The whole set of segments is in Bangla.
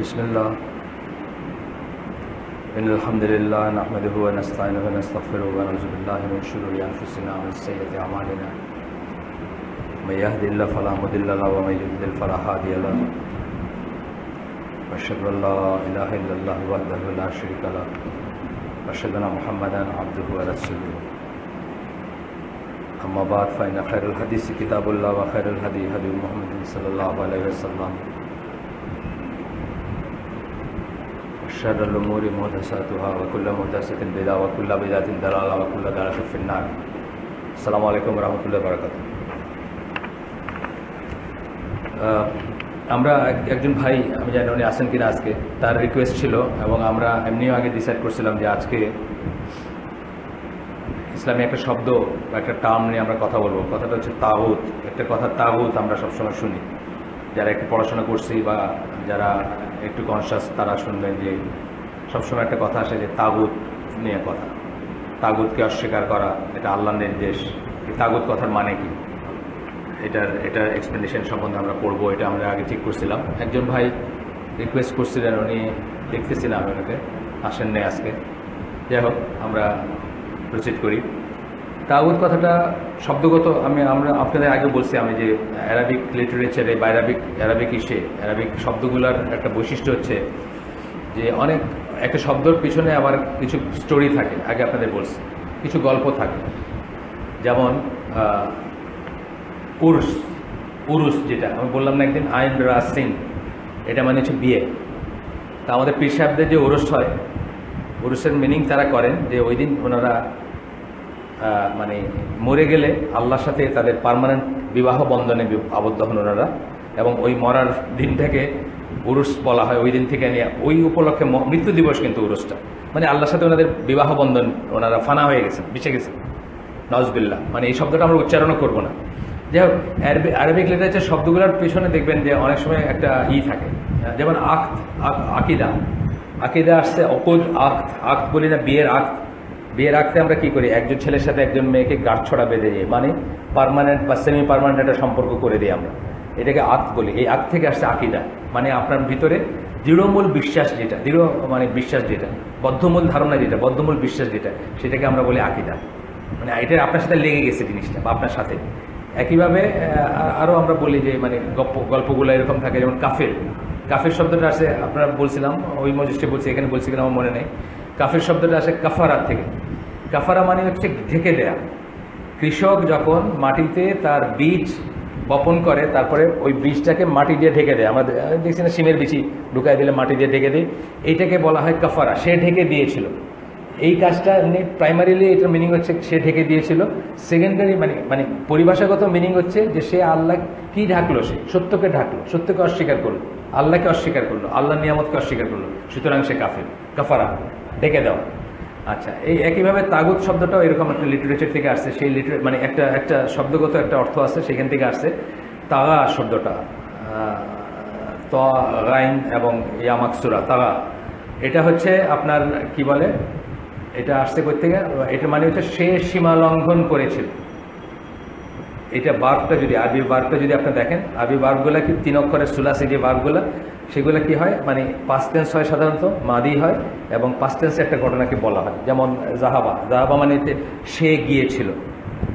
بسم الله إن الحمد لله نحمده ونستعينه ونستغفره ونعوذ بالله من شرور أنفسنا ومن سيئات أعمالنا من يهد الله فلا مضل له ومن يضلل فلا هادي له وأشهد أن لا إله إلا الله وحده لا شريك له وأشهد أن محمدا عبده ورسوله أما بعد فإن خير الحديث كتاب الله وخير الهدي هدي محمد صلى الله عليه وسلم شر الأمور محدثاتها وكل محدثة بدعة وكل بدعة ضلالة وكل ضلالة في النار. السلام عليكم ورحمة الله وبركاته. আমরা একজন ভাই, আমি জানি উনি আসেন কিনা আজকে, তার রিকোয়েস্ট ছিল এবং আমরা এমনিও আগে ডিসাইড করছিলাম যে আজকে ইসলামী একটা শব্দ বা একটা টার্ম নিয়ে আমরা কথা বলবো। কথাটা হচ্ছে তাগুত। একটা কথা তাগুত আমরা সবসময় শুনি, যারা একটু পড়াশোনা করছি বা যারা একটু কনসাস তারা শুনবেন যে সবসময় একটা কথা আসে যে তাগুত নিয়ে কথা, তাগুতকে অস্বীকার করা, এটা আল্লাহর নির্দেশ। এই তাগুত কথার মানে কি, এটার এক্সপ্লেনেশন সম্বন্ধে আমরা পড়বো। এটা আমরা আগে ঠিক করছিলাম। একজন ভাই রিকোয়েস্ট করছিলেন, উনি দেখতেছি না, আমি ওনাকে আসেন নেই আজকে। যাই হোক, আমরা প্রসিড করি। তাগুত কথাটা শব্দগত আমরা আপনাদের আগে বলছি আমি যে অ্যারাবিক লিটারেচারে বা অ্যারাবিক শব্দগুলোর একটা বৈশিষ্ট্য হচ্ছে যে অনেক একটা শব্দের পিছনে আবার কিছু স্টোরি থাকে। আগে আপনাদের বলছি কিছু গল্প থাকে। যেমন উরুস যেটা আমি বললাম না একদিন, আইন রাসিং, এটা মানে হচ্ছে বিয়ে। তা আমাদের পীর সাহেবদের যে উরুস হয়, উরুসের মিনিং তারা করেন যে ওই দিন ওনারা মানে মরে গেলে আল্লাহর সাথে তাদের পার্মানেন্ট বিবাহ বন্ধনে আবদ্ধ হন ওনারা, এবং ওই মরার দিনটাকে উরুস বলা হয়। ওই দিন থেকে নিয়ে ওই উপলক্ষে মৃত্যু দিবস কিন্তু উরুসটা, মানে আল্লাহর সাথে ওনাদের বিবাহ বন্ধন, ওনারা ফানা হয়ে গেছেন, বিছে গেছেন, নজবিল্লাহ। মানে এই শব্দটা আমরা উচ্চারণও করবো না। যাই হোক, আরবিক লিটারেচার শব্দগুলোর পিছনে দেখবেন যে অনেক সময় একটা থাকে, যেমন আকিদা আসছে অকুদ আক্ত বলি না, বিয়ের আক্তে আমরা কি করি, একজন ছেলের সাথে একজন মেয়েকে গাঁটছড়া বেঁধে দিই, মানে পার্মানেন্ট বা সেমি পার্মানেন্ট একটা সম্পর্ক করে দিই আমরা, এটাকে আক্ত বলি। এই আক্ত থেকে আসছে আকিদা, মানে আপনার ভিতরে দৃঢ়মূল বিশ্বাস যেটা, বিশ্বাস যেটা, বদ্ধমূল ধারণা যেটা, বদ্ধমূল বিশ্বাস যেটা, সেটাকে আমরা বলি আকিদা। মানে এটা আপনার সাথে লেগে গেছে জিনিসটা, বা আপনার সাথে। একইভাবে আরও আমরা বলি যে মানে গল্পগুলো এরকম থাকে, যেমন কাফের শব্দটা আসে, আপনারা বলছিলাম ওই মজলিসে বলছি, এখানে বলছি কিনা আমার মনে নেই। কাফের শব্দটা আসে কাফারা থেকে। কাফারা মানে হচ্ছে ঢেকে দেয়া। কৃষক যখন মাটিতে তার বীজ বপন করে, তারপরে ওই বীজটাকে মাটি দিয়ে ঢেকে দেয়। আমরা দেখছি না, সিমের বিচি ঢুকাই দিলে মাটি দিয়ে ঢেকে দিই, এইটাকে বলা হয় কাফারা। সে ঢেকে দিয়েছিল এই কাজটা। প্রাইমারিলি এটার মিনিং হচ্ছে সে ঢেকে দিয়েছিল। সেকেন্ডারি মানে পরিভাষাগত মিনিং হচ্ছে যে সে আল্লাহ কি ঢাকলো, সে সত্যকে ঢাকলো, সত্যকে অস্বীকার করলো, আল্লাহকে অস্বীকার করলো, আল্লাহর নিয়ামতকে অস্বীকার করলো, সুতরাং সে কাফারা, ঢেকে দেওয়া। আচ্ছা, এই একইভাবে তাগুত শব্দটাও এরকম একটা লিটারেচার থেকে আসছে। সেই মানে একটা শব্দগত একটা অর্থ আছে, সেখান থেকে আসছে তাগা শব্দটা, গাইন এবং ইয়ামাকসুরা, তাগা। এটা হচ্ছে আপনার কি বলে, এটা আসছে কোথা থেকে, এটা মানে হচ্ছে সে সীমা লঙ্ঘন করেছিল। এটা বার্বটা যদি, আরবি বার্বটা যদি আপনি দেখেন, আরবি বার্বগুলা কি 3 অক্ষরের সুলাসি যে বার্বগুলা, সেগুলো কি হয়, মানে পাস্ট টেন্স হয় সাধারণত, মাদি হয়, এবং পাস্ট টেন্সে একটা ঘটনাকে বলা হয়। যেমন জাহাবা মানে সে গিয়েছিল,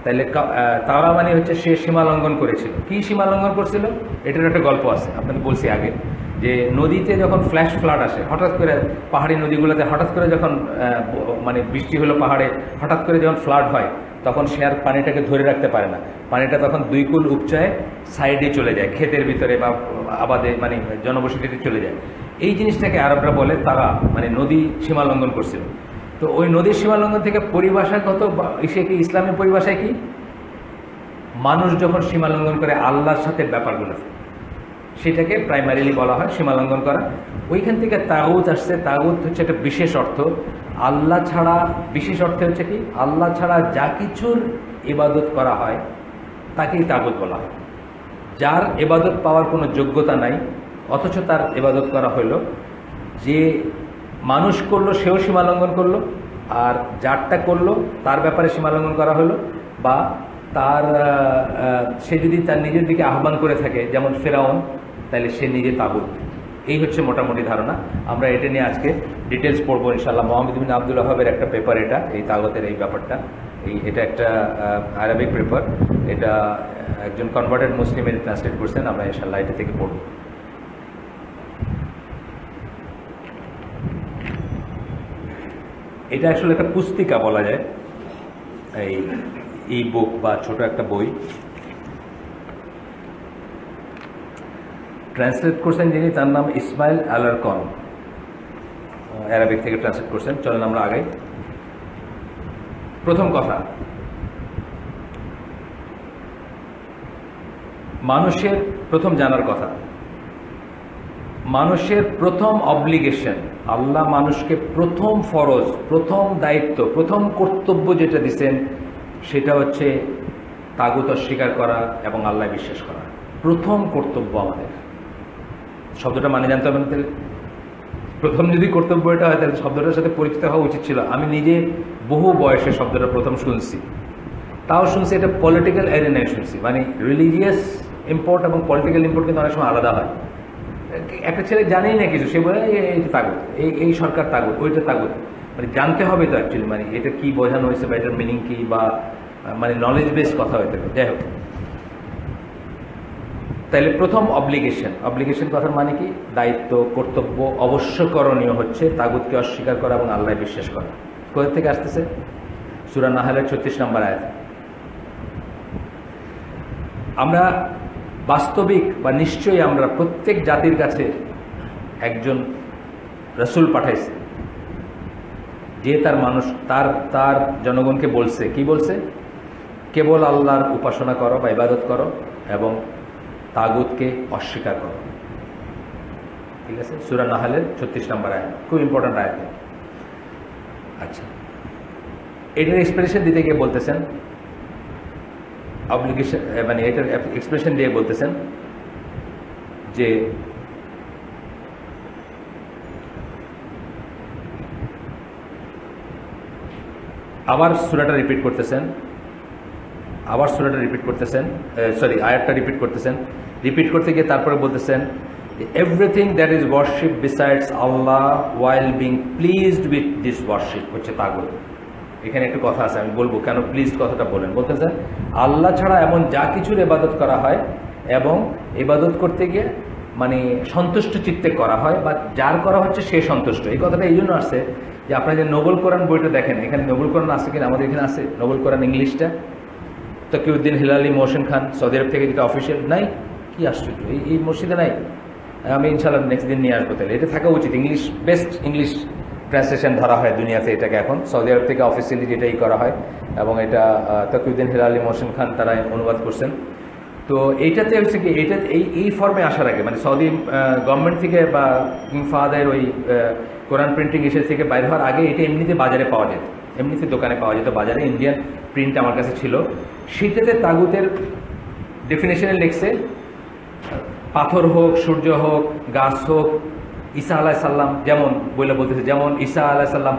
তাইলে তারা মানে হচ্ছে সে সীমা লঙ্ঘন করেছিল। কি সীমা লঙ্ঘন করছিল, এটার একটা গল্প আছে, আপনাকে বলছি আগে, যে নদীতে যখন ফ্ল্যাশ ফ্লাড আসে, হঠাৎ করে পাহাড়ি নদীগুলোতে হঠাৎ করে যখন মানে বৃষ্টি হলো পাহাড়ে, হঠাৎ করে যখন ফ্লাড হয়, তখন সে আর পানিটাকে ধরে রাখতে পারে না। পানিটা তখন 2 কুল উপচায় সাইডে চলে যায়, ক্ষেতের ভিতরে বা আবাদে, মানে জনবসতিতে চলে যায়। এই জিনিসটাকে আরবরা বলে তারা, মানে নদী সীমা লঙ্ঘন করছিল। তো ওই নদীর সীমা লঙ্ঘন থেকে পরিভাষাগত ইসলামী পরিভাষায় কি, মানুষ যখন সীমা লঙ্ঘন করে আল্লাহর সাথে ব্যাপারগুলো, সেটাকে প্রাইমারিলি বলা হয় সীমা লঙ্ঘন করা। ওইখান থেকে তাগুত আসছে। তাগুত হচ্ছে একটা বিশেষ অর্থ, আল্লাহ ছাড়া, বিশেষ অর্থে হচ্ছে কি, আল্লাহ ছাড়া যা কিছুর ইবাদত করা হয় তাকেই তাগুত বলা হয়। যার ইবাদত পাওয়ার কোনো যোগ্যতা নাই, অথচ তার ইবাদত করা হলো, যে মানুষ করলো সেও সীমা লঙ্ঘন করলো, আর যারটা করলো তার ব্যাপারে সীমা লঙ্ঘন করা হলো, বা তার সে যদি তার নিজের দিকে আহ্বান করে থাকে, যেমন ফেরাউন, তাহলে সে নিজে তাগুত। এই হচ্ছে মোটামুটি ধারণা। আমরা এটা নিয়ে আজকে ডিটেলস পড়বো ইনশাআল্লাহ। মোহাম্মদ বিন আব্দুল ওয়াহাবের একটা পেপার এটা, এই তাগতের এই ব্যাপারটা, এটা একটা আরবিক পেপার, এটা একজন কনভার্টেড মুসলিমের ট্রান্সলেট করছেন। আমরা ইনশাআল্লাহ এটা থেকে পড়ব। এটা আসলে একটা পুস্তিকা বলা যায়, এই বুক বা ছোট একটা বই। ট্রান্সলেট করছেন যিনি, তার নাম ইসমাইল আলারকন, আরবিক থেকে ট্রান্সলেট করছেন। চলেন আমরা আগে। প্রথম কথা, মানুষের প্রথম জানার কথা, মানুষের প্রথম অব্লিগেশন, আল্লাহ মানুষকে প্রথম ফরজ, প্রথম দায়িত্ব, প্রথম কর্তব্য যেটা দিচ্ছেন সেটা হচ্ছে তাগুত অস্বীকার করা এবং আল্লাহ বিশ্বাস করা। প্রথম কর্তব্য আমাদের। শব্দটা মানে জানতে হবে না, তাহলে প্রথম যদি কর্তব্য এটা হয় তাহলে শব্দটার সাথে পরিচিত হওয়া উচিত ছিল। আমি নিজে বহু বয়সে শব্দটা প্রথম শুনছি, তাও শুনছি এটা পলিটিক্যাল এরিনায় শুনছি। মানে রিলিজিয়াস ইম্পোর্ট এবং পলিটিক্যাল ইম্পোর্ট কিন্তু অনেক সময় আলাদা হয়। একটা ছেলে জানেই না কিছু, সে বলে এইটা তাগুত, এই সরকার তাগুত, ওইটা তাগুত। মানে জানতে হবে তো অ্যাকচুয়ালি, মানে এটা কি বোঝানো হয়েছে বা এটার মিনিং কি, বা মানে নলেজ বেস কথা হইতে হবে। যাই হোক, তাহলে প্রথম অব্লিগেশন কথার মানে কি? দায়িত্ব, কর্তব্য, অবশ্য করণীয় হচ্ছে তাগুতকে অস্বীকার করা এবং আল্লাহ বিশ্বাস করা। কোথা থেকে আসতেছে? সূরা নাহলের 36 নম্বর আয়াত। আমরা বাস্তবিক বা নিশ্চয়ই আমরা প্রত্যেক জাতির কাছে একজন রাসূল পাঠাইছে, যে তার মানুষ তার জনগণকে বলছে, কি বলছে? কেবল আল্লাহর উপাসনা করো বা ইবাদত করো এবং তাগুতকে অস্বীকার করো। ঠিক আছে, সূরা নাহলের 36 নম্বর আয়াত, খুব ইম্পর্টেন্ট আয়াত। আচ্ছা, এটার এক্সপ্রেশন দিতে গিয়ে বলতেছেন, অব্লিগেশন মানে এটার এক্সপ্রেশন দিয়ে বলতেছেন যে আবার সূরাটা রিপিট করতেছেন, সরি আয়াতটা রিপিট করতেছেন। রিপিট করতে গিয়ে তারপরে বলতেছেন, everything that is worship besides Allah while being pleased with this worship হচ্ছে তাগুত। এখানে একটু কথা আছে, আমি বলবো কেন প্লিজড কথাটা বলেন। বলতেছেন আল্লাহ ছাড়া এমন যা কিছুর ইবাদত করা হয় এবং ইবাদত করতে গিয়ে মানে সন্তুষ্ট চিত্তে করা হয়, বা যার করা হচ্ছে সে সন্তুষ্ট। এই কথাটা এই জন্য আসছে যে আপনারা যে নোবেল কোরআন বইটা দেখেন, এখানে নোবেল কোরআন আছে কিনা? আমাদের এখানে আছে নোবেল কোরআন ইংলিশটা, তকিউদ্দিন হিলালি মোহসেন খান সৌদি আরব থেকে যেটা অফিসিয়াল। নাই? কি আশ্চর্য, এই মসজিদে নাই? আমি ইনশাআল্লাহ নেক্সট দিন নিয়ে আসবো। তাহলে এটা থাকা উচিত। ইংলিশ, বেস্ট ইংলিশ ট্রান্সলেশন ধরা হয় দুনিয়াতে এটাকে এখন, সৌদি আরব থেকে অফিসিয়ালি যেটাই করা হয়, এবং এটা তকিউদ্দিন হিলালি মোহসেন খান তারা অনুবাদ করছেন। তো এইটাতে হচ্ছে কি, এটা এই ফর্মে আসার আগে মানে সৌদি গভর্নমেন্ট থেকে বা কিং ফাহাদের ওই কোরআন প্রিন্টিং এসে থেকে বাইরে হওয়ার আগে এটা এমনিতে বাজারে পাওয়া যেত, এমনিতে দোকানে পাওয়া যেত বাজারে। ইন্ডিয়ান প্রিন্ট আমার কাছে ছিল, সেটাতে তাগুতের ডেফিনেশনে লিখছে পাথর হোক, সূর্য হোক, গাছ হোক, ঈসা আলাইহিস সালাম, যেমন বইলে বলতেছে, যেমন ঈসা আলাইহিস সালাম,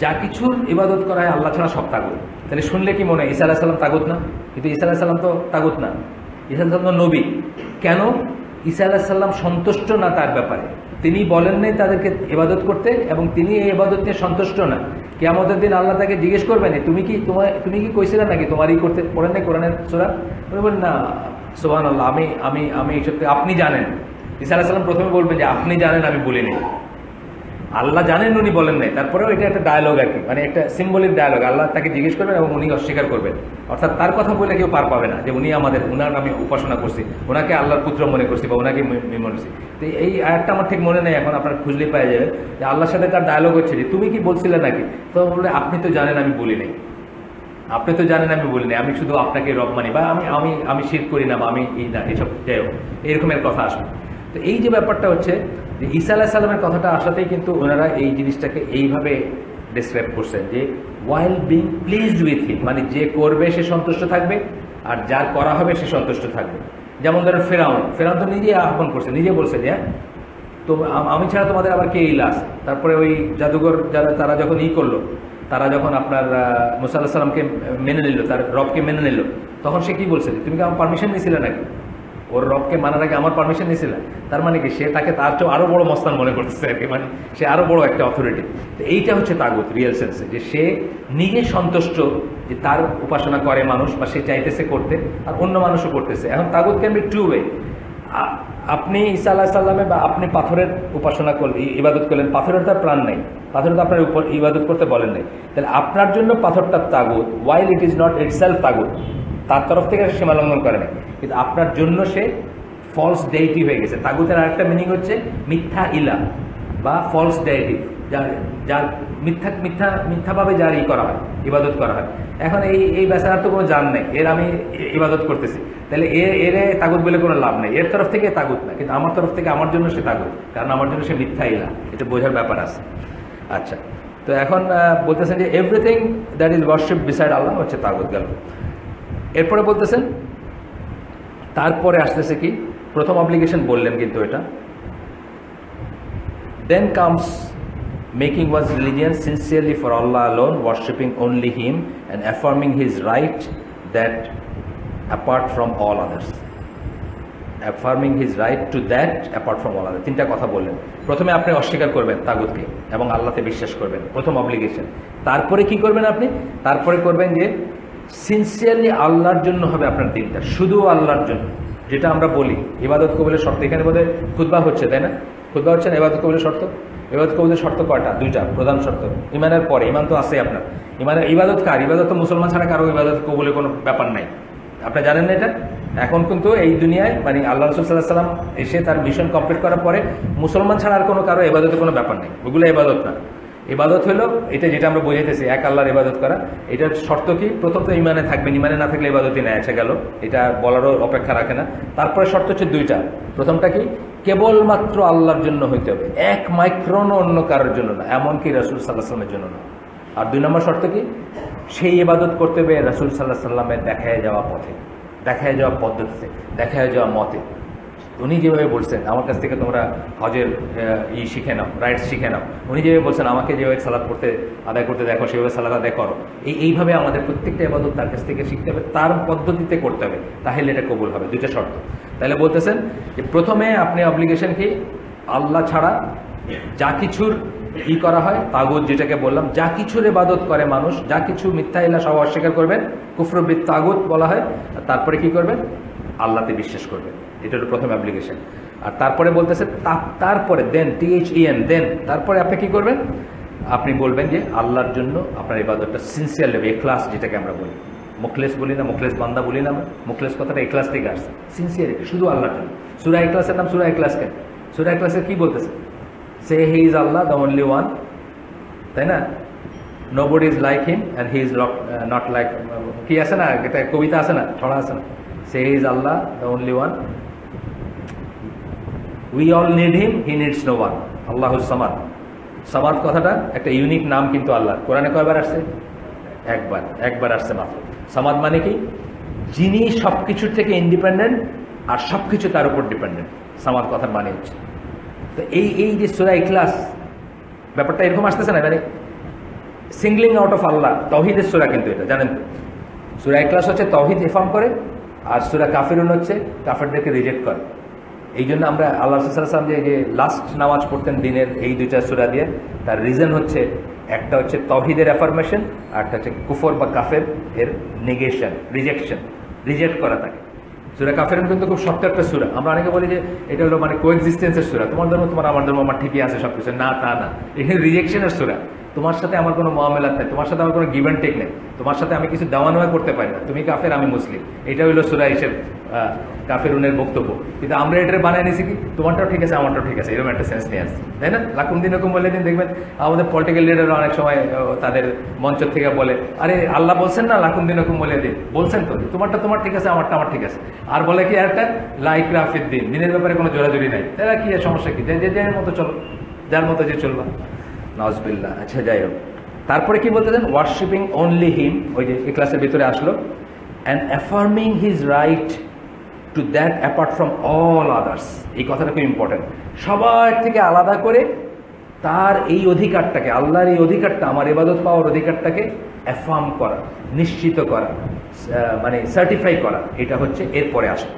যা কিছুর ইবাদত করা হয় আল্লাহ ছাড়া সব তাগুত। তাহলে শুনলে কি মনে হয় ঈসা আলাইহিস সালাম তাগুত না? কিন্তু ঈসা আলাইহিস সালাম তো তাগুত না, ঈসা আলাইহিস সালাম তো নবী। কেন? ঈসা আলাইহিস সালাম সন্তুষ্ট না তার ব্যাপারে, তিনি বলেন নাই তাদেরকে ইবাদত করতে, এবং তিনি এই ইবাদত নিয়ে সন্তুষ্ট না। কিয়ামতের দিন আল্লাহ তাকে জিজ্ঞেস করবেন, তুমি কি কইছিলে নাকি তোমারই করতে? পড়েন নাই কোরআনের সূরা? উনি বলেন না, সুবহানাল্লাহ, আমি এই সত্যি, আপনি জানেন। ঈসা আলাইহিস সালাম প্রথমে বলবেন যে আপনি জানেন, আমি বলিনি। আল্লাহ জানেন, উনি বলেন নাই। তারপরেও এটা একটা ডায়ালগ আর কি, মানে একটা সিম্বলিক ডায়ালগ। আল্লাহ তাকে জিজ্ঞেস করবেন এবং উনি অস্বীকার করবেন, অর্থাৎ তার কথা বলে কেউ পার পাবে না যে উনি উনার আমি উপাসনা করছি, ওনাকে আল্লাহর পুত্র মনে করছি বা ওনাকে মনে করছি। তো এই আয়াতটা আমার ঠিক মনে নেই এখন, আপনার খুঁজলে পাওয়া যাবে যে আল্লাহর সাথে তার ডায়ালগ হচ্ছে যে তুমি কি বলছিলে নাকি? তো বললে আপনি তো জানেন আমি বলি নাই, আপনি তো জানেন আমি বলি নাই, আমি শুধু আপনাকে রব মানি, বা আমি শিরক করি না, বা আমি এই না, এইসব এরকমের কথা আসবে। তো এই যে ব্যাপারটা হচ্ছে যে ঈসা আলাইহিস সালামের কথাটা আসাতেই কিন্তু ওনারা এই জিনিসটাকে এইভাবে ডেসক্রাইব করছেন যে ওয়াইল বিং প্লিজড উইথ হিম, মানে যে করবে সে সন্তুষ্ট থাকবে আর যার করা হবে সে সন্তুষ্ট থাকবে। যেমন ধরেন ফেরাউন তো নিজেই আহ্বান করছে, নিজে বলছে যে তো আমি ছাড়া তোমাদের আবার কে ইলা আছে। তারপরে ওই জাদুঘর তারা যখন করলো, তারা যখন আপনার মুসা আলাইহিস সালামকে মেনে নিল, তার রবকে মেনে নিল, তখন সে কি বলছে? তুমি কি আমার পারমিশন নিয়েছিলে নাকি? ওর রবকে মানার আগে আমার পারমিশন নিয়েছিল, তার মানে কি সে তাকে তার চেয়ে আরো বড় মস্তান মনে করতেছে আর কি, মানে সে আরো বড় একটা অথরিটি। তো এইটা হচ্ছে তাগুত রিয়েল সেন্সে, যে সে নিজে সন্তুষ্ট যে তার উপাসনা করে মানুষ, বা সে চাইতেছে করতে আর অন্য মানুষও করতেছে। এখন তাগুত ক্যান বি টু ওয়ে। আপনি ঈসা আলাইহিস সালামে বা আপনি পাথরের উপাসনা করলেন, ইবাদত করলেন, পাথরের তার প্রাণ নেই, পাথর তো আপনার উপর ইবাদত করতে বলেন নাই, তাহলে আপনার জন্য পাথরটা তাগুত, ওয়াইল ইট ইজ নট ইটসেলফ তাগুত, তার তরফ থেকে সীমা লঙ্ঘন করে না, কিন্তু আপনার জন্য সে ফলস ডেইটি হয়ে গেছে। তাগুতের আরেকটা মিনিং হচ্ছে মিথ্যা ইলা বা ফলস ডেইটি, যার যার মিথ্যাভাবে যার করা হয়, ইবাদত করা হয়। এখন এই বেচারার তো কোনো জান নেই, এর আমি ইবাদত করতেছি, তাহলে এর তাগুত বলে কোনো লাভ নেই, এর তরফ থেকে তাগুত না, কিন্তু আমার তরফ থেকে আমার জন্য সে তাগুত, কারণ আমার জন্য সে মিথ্যা ইলা, এটা বোঝার ব্যাপার আছে। আচ্ছা, তো এখন বলতেছেন যে everything that is worship beside Allah হচ্ছে তাগুত গেল। এরপরে বলতেছেন, তারপরে আসতেছে কি, প্রথম অব্লিগেশন বললেন কিন্তু এটা, then comes making one's religion sincerely for Allah alone, worshipping only Him and affirming His right that apart from all others, affirming His right to that apart from all others। তিনটা কথা বললেন। প্রথমে আপনি অস্বীকার করবেন তাগুতকে এবং আল্লাহতে বিশ্বাস করবেন, প্রথম অব্লিগেশন। তারপরে কি করবেন আপনি? তারপরে করবেন যে সিনসিয়ারলি আল্লাহর জন্য হবে আপনার দিনটা, শুধু আল্লাহর জন্য। যেটা আমরা বলি ইবাদত কবুলের শর্ত, এখানে বোধহয় খুতবা হচ্ছে, তাই না? খুতবা হচ্ছে না ইবাদত কবুলের শর্ত? ইবাদত কবুলের শর্ত কয়টা? দুইটা প্রধান শর্ত। ইমানের পরে, ইমান তো আছে আপনার, ইমানের ইবাদত কার? ইবাদত তো মুসলমান ছাড়া কারো ইবাদত কবুলের কোনো ব্যাপার নাই, আপনি জানেন না এটা? এখন কিন্তু এই দুনিয়ায় মানে আল্লাহ রাসূল সাল্লাল্লাহু আলাইহি ওয়াসাল্লাম এসে তার মিশন কমপ্লিট করার পরে মুসলমান ছাড়া আর কোনো কারো ইবাদতে কোনো ব্যাপার নেই, ওগুলো ইবাদত না। ইবাদত হলো এটা যেটা আমরা বুঝাইতেছি, এক আল্লাহর ইবাদত করা। এটার শর্ত কি? প্রথম তো ইমানে থাকবেন, ইমানে না থাকলে ইবাদতই নেয়, আছে গেল, এটা বলারও অপেক্ষা রাখে না। তারপরে শর্ত হচ্ছে দুইটা। প্রথমটা কি? কেবলমাত্র আল্লাহর জন্য হইতে হবে, এক মাইক্রনও অন্য কারোর জন্য না, এমনকি রাসূল সাল্লাল্লাহু আলাইহি ওয়াসাল্লামের জন্য না। আর দুই নম্বর শর্ত কি? সেই ইবাদত করতে হবে রাসূল সাল্লাল্লাহু আলাইহি ওয়াসাল্লামের দেখায় যাওয়া পথে, দেখায় যাওয়া পদ্ধতিতে, দেখায় যাওয়া মতে। উনি যেভাবে বলছেন আমার কাছ থেকে তোমরা হজের শিখে নাও, রাইটস শিখে নাও, উনি যেভাবে বলছেন আমাকে যেভাবে সালাত করতে আদায় করতে দেখো সেভাবে সালাত আদায় করো, এইভাবে আমাদের প্রত্যেকটা ইবাদত তার কাছ থেকে শিখতে হবে, তার পদ্ধতিতে করতে হবে, তাহলে এটা কবুল হবে। দুইটা শর্ত। তাহলে বলতেছেন যে প্রথমে আপনি অব্লিগেশন কি? আল্লাহ ছাড়া যা কিছুর করা হয় তাগুত, যেটাকে বললাম, যা কিছুর ইবাদত করে মানুষ, যা কিছু মিথ্যা ইলাহ সব অস্বীকার করবেন, কুফর বিত তাগুত বলা হয়। তারপরে কি করবেন? আল্লাহতে বিশ্বাস করবেন, এটা হলো প্রথম অ্যাপ্লিকেশন। আর তারপরে বলতেছে তারপরে দেন, THEN দেন, তারপরে আপনি কি করবেন? আপনি বলবেন যে আল্লাহর জন্য আপনার ইবাদতটা সিনসিয়ার লেবে, এখলাস যেটাকে আমরা বলি, মুখলেস বলি না, মুখলেস বান্দা বলি না আমরা, মুখলেস কথাটা এখলাস থেকে আসছে, সিনসিয়ারিটি, শুধু আল্লাহর জন্য। সূরা ইখলাসের নাম সূরা ইখলাস কেন? সূরা ইখলাসে কি বলতেছে? Say he is Allah the only one, তাই না? Nobody is like him and he is not like, কি আছে না, এটা কবিতা আছে না, ছড়া আছে না? Say is Allah the only one, we all need him, he needs no one, আল্লাহুস সামাদ। সামাদ কথাটা একটা ইউনিক নাম কিন্তু আল্লাহ, কোরআনে কয়বার আসছে? একবার আসছে মাত্র। সামাদ মানে কি? যিনি সবকিছুর থেকে ইন্ডিপেন্ডেন্ট আর সবকিছু তার উপর ডিপেন্ডেন্ট, সামাদ কথার মানে হচ্ছে। তো এই যে সূরা ইখলাস ব্যাপারটা এরকম আসতেছে না, মানে সিঙ্গলিং আউট অফ আল্লাহ, তাওহীদের সূরা কিন্তু এটা, জানেন তো? সূরা ইখলাস হচ্ছে তাওহীদ ইফার্ম করে, আর সূরা কাফিরুন হচ্ছে কাফেরদেরকে রিজেক্ট করে। এই জন্য আমরা আল্লাহ রাসূল সাল্লাল্লাহু আলাইহি ওয়াসাল্লাম যে লাস্ট নামাজ পড়তেন দিনের এই দুইটা সূরা দিয়ে, তার রিজন হচ্ছে একটা হচ্ছে তাওহীদের অ্যাফার্মেশন, আর একটা হচ্ছে কুফর বা কাফের এর নেগেশন, রিজেক্ট করা থাকে। সূরা কাফিরুন কিন্তু খুব শক্ত একটা সূরা। আমরা অনেকে বলি যে এটা হলো মানে কোএক্সিস্টেন্সের সূরা, তোমার ধর্ম তোমার, আমার ধর্ম আমার, ঠিকই আছে সবকিছু, না তা না, এখানে রিজেকশনের সূরা। তোমার সাথে আমার কোনো মুআমালাত নেই, তোমার সাথে আমার কোনো গিভ অ্যান্ড টেক নেই, তোমার সাথে আমি কিছু দেওয়া নেওয়া করতে পারি না, তুমি কাফের আমি মুসলিম, এটা হইলো সূরা হিসেব কাফিরুনের বক্তব্য। কিন্তু আমরা এটা বানায় নিয়েছি কি তোমারটাও ঠিক আছে আমারটাও ঠিক আছে, এরকম একটা সেন্স নিয়ে আসছি, তাই না? লাকুম দিনুকুম বলে দিন, দেখবেন আমাদের পলিটিক্যাল লিডাররা অনেক সময় তাদের মঞ্চ থেকে বলে, আরে আল্লাহ বলছেন না লাকুম দিনুকুম বলে দিন, বলছেন তো, তোমারটা তোমার ঠিক আছে আমারটা আমার ঠিক আছে। আর বলে কি একটা লাইক রাফিদ দিন, দিনের ব্যাপারে কোনো জোরাজুরি নাই, তারা কি সমস্যা কি, যে মতো চলো, যার মতো যে চলবা, নাউজুবিল্লাহ। আচ্ছা, যাই হোক, তারপরে কি বলতে দেন? ওয়ার্শিপিং অনলি হিম, ওই যে এই ক্লাসের ভিতরে আসলো, and affirming his right to that apart from all others. এই কথাটা খুব ইম্পর্টেন্ট, সবার থেকে আলাদা করে তার এই অধিকারটাকে, আল্লাহর এই অধিকারটা, আমার ইবাদত পাওয়ার অধিকারটাকে অ্যাফার্ম করা, নিশ্চিত করা, মানে সার্টিফাই করা, এটা হচ্ছে এরপরে আসে।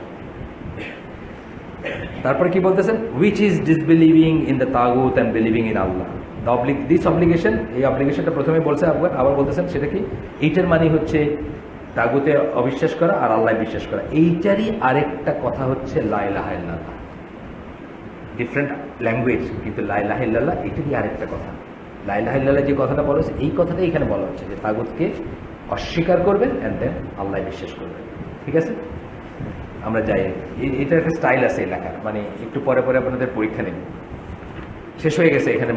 তারপরে কি বলতেছেন, which is disbelieving in the তাগুত and believing in Allah. This obligation, এই অব্লিগেশনটা প্রথমে বলছে, আবার বলতেছেন সেটা কি, এইটার মানে হচ্ছে তাগুতে অবিশ্বাস করা আর আল্লাহ বিশ্বাস করা। এইটারই আরেকটা কথা হচ্ছে লা ইলাহা ইল্লাল্লাহ। ডিফারেন্ট ল্যাঙ্গুয়েজ, কিন্তু লা ইলাহা ইল্লাল্লাহ এটারই আরেকটা কথা। লা ইলাহা ইল্লাল্লাহ যে কথাটা বলা হচ্ছে, এই কথাটাই এখানে বলা হচ্ছে যে তাগুতকে অস্বীকার করবেন অ্যান্ড দেন আল্লাহ বিশ্বাস করবেন। ঠিক আছে, আমরা যাই। এটার একটা স্টাইল আছে লেখার, মানে একটু পরে পরে আপনাদের পরীক্ষা নেব। শেষ হয়ে গেছে এখানে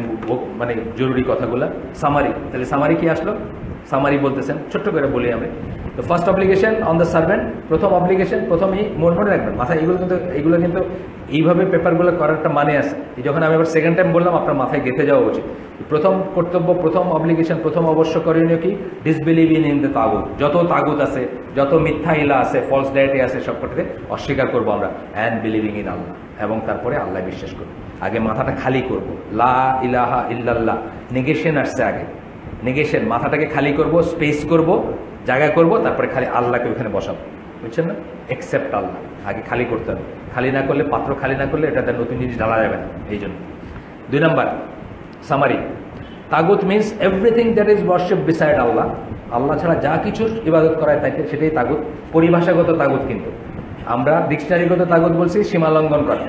মানে জরুরি কথাগুলো। সামারি, তাহলে সামারি কি আসলো? সামারি বলতেছেন, ছোট্ট করে বলি আমি। তো first obligation on the servant, প্রথম অব্লিগেশন, প্রথমেই মনে রাখবেন মাথায়, এগুলো কিন্তু এইভাবে পেপারগুলো করার একটা মানে আছে। যখন আমি আবার সেকেন্ড টাইম বললাম, আপনার মাথায় গেঁথে যাওয়া উচিত। প্রথম কর্তব্য, প্রথম অব্লিগেশন, প্রথম অবশ্য করণীয় কি? ডিসবিলিভ ইন দ্য তাগুত। যত তাগুত আছে, যত মিথ্যা ইলা আছে, ফলস ডায়েটি আছে, সবকটাতে অস্বীকার করবো আমরা, অ্যান্ড বিলিভিং ইন আল্লাহ, এবং তারপরে আল্লাহ বিশ্বাস করবো। আগে মাথাটা খালি করব, লা ইলাহা ইল্লাল্লাহ, নেগেশন আসছে আগে, নেগেশন, মাথাটাকে খালি করব, স্পেস করব, জায়গা করব, তারপরে খালি আল্লাহকে ওখানে বসাবো। বুঝছেন না? একসেপ্ট আল্লাহ আগে খালি করতে হবে। খালি না করলে, পাত্র খালি না করলে এটাতে নতুন জিনিস ঢালা যাবে না। এই জন্য 2 নাম্বার সামারি, তাগুত means everything that is worship beside Allah. Allah ছাড়া যা কিছুর ইবাদত করায় তাকে, সেটাই তাগুত। পরিভাষাগত তাগুত, কিন্তু আমরা ডিকশনারিগত তাগুত বলছি সীমা লঙ্ঘন করা।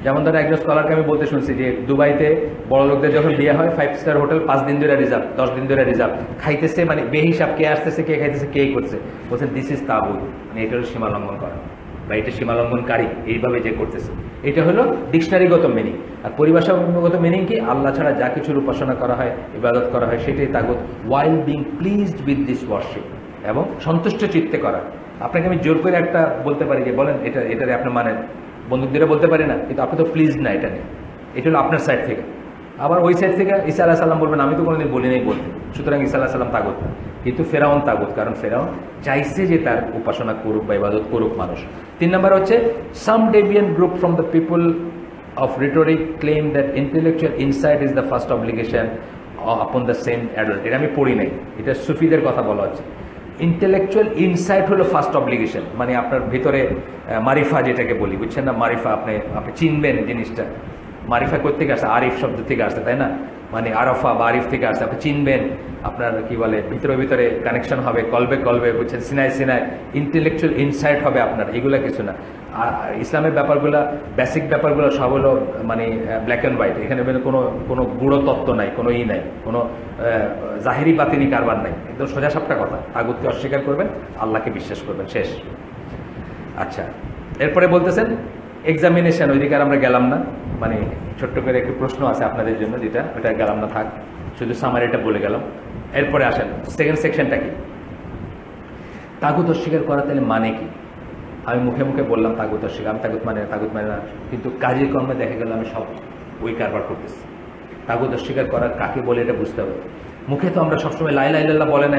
যেমন ধরো একজন স্কলারকে আমি বলতে শুনছি যে দুবাইতে বড় লোকদের যখন বিয়ে হয়, 5 স্টার হোটেল 5 দিন ধরে রিজার্ভ, 10 দিন ধরে রিজার্ভ, খাইতেছে মানে বেহিসাব, কে আসতেছে, কে খাইতেছে, কে করছে, বলছেন দিস ইজ তাগুত, মানে এটা হলো সীমা লঙ্ঘন করা, বা এটা সীমা লঙ্ঘনকারী, এইভাবে যে করতেছে। এটা হলো ডিকশনারিগত মিনিং। আর পরিভাষাগত মিনিং কি? আল্লাহ ছাড়া যা কিছুর উপাসনা করা হয়, ইবাদত করা হয়, সেটাই তাগুত। While being pleased with this worship, এবং সন্তুষ্ট চিত্তে করা। আপনাকে আমি জোর করে একটা বলতে পারি যে বলেন এটারে আপনি মানেন, বন্দুক দিয়ে বলতে পারি না, কিন্তু আপনি তো প্লিজ না এটা নিয়ে। এটা হলো আপনার সাইড থেকে। আবার ওই সাইড থেকে ঈসা আলাইহিস সালাম বলবেন আমি তো কোনোদিন বলি নাই বলতে, সুতরাং ঈসা আলাইহিস সালাম তাগুত না। কিন্তু ফেরাউন তাগুত, কারণ ফেরাউন চাইছে যে তার উপাসনা করুক বা ইবাদত করুক মানুষ। 3 নম্বর হচ্ছে some deviant group from the people of rhetoric claim that intellectual insight is the first obligation upon the same adult. এটা আমি পড়ি নাই, এটা সুফিদের কথা বলা হচ্ছে। ইন্টেলেকচুয়াল ইনসাইট হলো ফার্স্ট অব্লিগেশন, মানে আপনার ভিতরে মারিফা যেটাকে বলি, বুঝছেন না? মারিফা, আপনি চিনবেন জিনিসটা। মারিফা কোথা থেকে আসছে? আরিফ শব্দ থেকে আসছে, তাই না? মানে আরফা বা আরিফ থেকে আসছে। আপনি চিনবেন, আপনার কি বলে ভিতরে কানেকশন হবে, কলবে, বুঝছেন, সিনায় ইন্টেলেকচুয়াল ইনসাইট হবে আপনার। এগুলো কিছু না। ইসলামের ব্যাপারগুলো, বেসিক ব্যাপারগুলো সব হলো মানে ব্ল্যাক অ্যান্ড হোয়াইট। এখানে কোনো গুঁড়ো তত্ত্ব নাই, কোনো নাই, কোনো জাহিরি বাতিনি কারবার নাই। একদম সোজা সাপটা কথা। তাগুতকে অস্বীকার করবেন, আল্লাহকে বিশ্বাস করবেন, শেষ। আচ্ছা, এরপরে বলতেছেন এক্সামিনেশন, ওইদিকে আর আমরা গেলাম না। মানে ছোট্ট করে একটু প্রশ্ন আছে আপনাদের জন্য, যেটা ওইটা গেলাম না, থাক, শুধু সামারিটা বলে গেলাম। এরপরে আসেন সেকেন্ড সেকশনটা কি? তাগুত অস্বীকার করা তাহলে মানে কি? আমি মুখে মুখে বললাম তাগুত অস্বীকার, আমি তাগুত মানে না, কিন্তু কাজে কর্মে দেখা গেল আমি সব ওই কারবার করতেছি। তাগুত অস্বীকার করা কাকে বলে এটা বুঝতে হবে। মুখে তো আমরা সবসময় লা ইলাহা ইল্লাল্লাহ বলে না।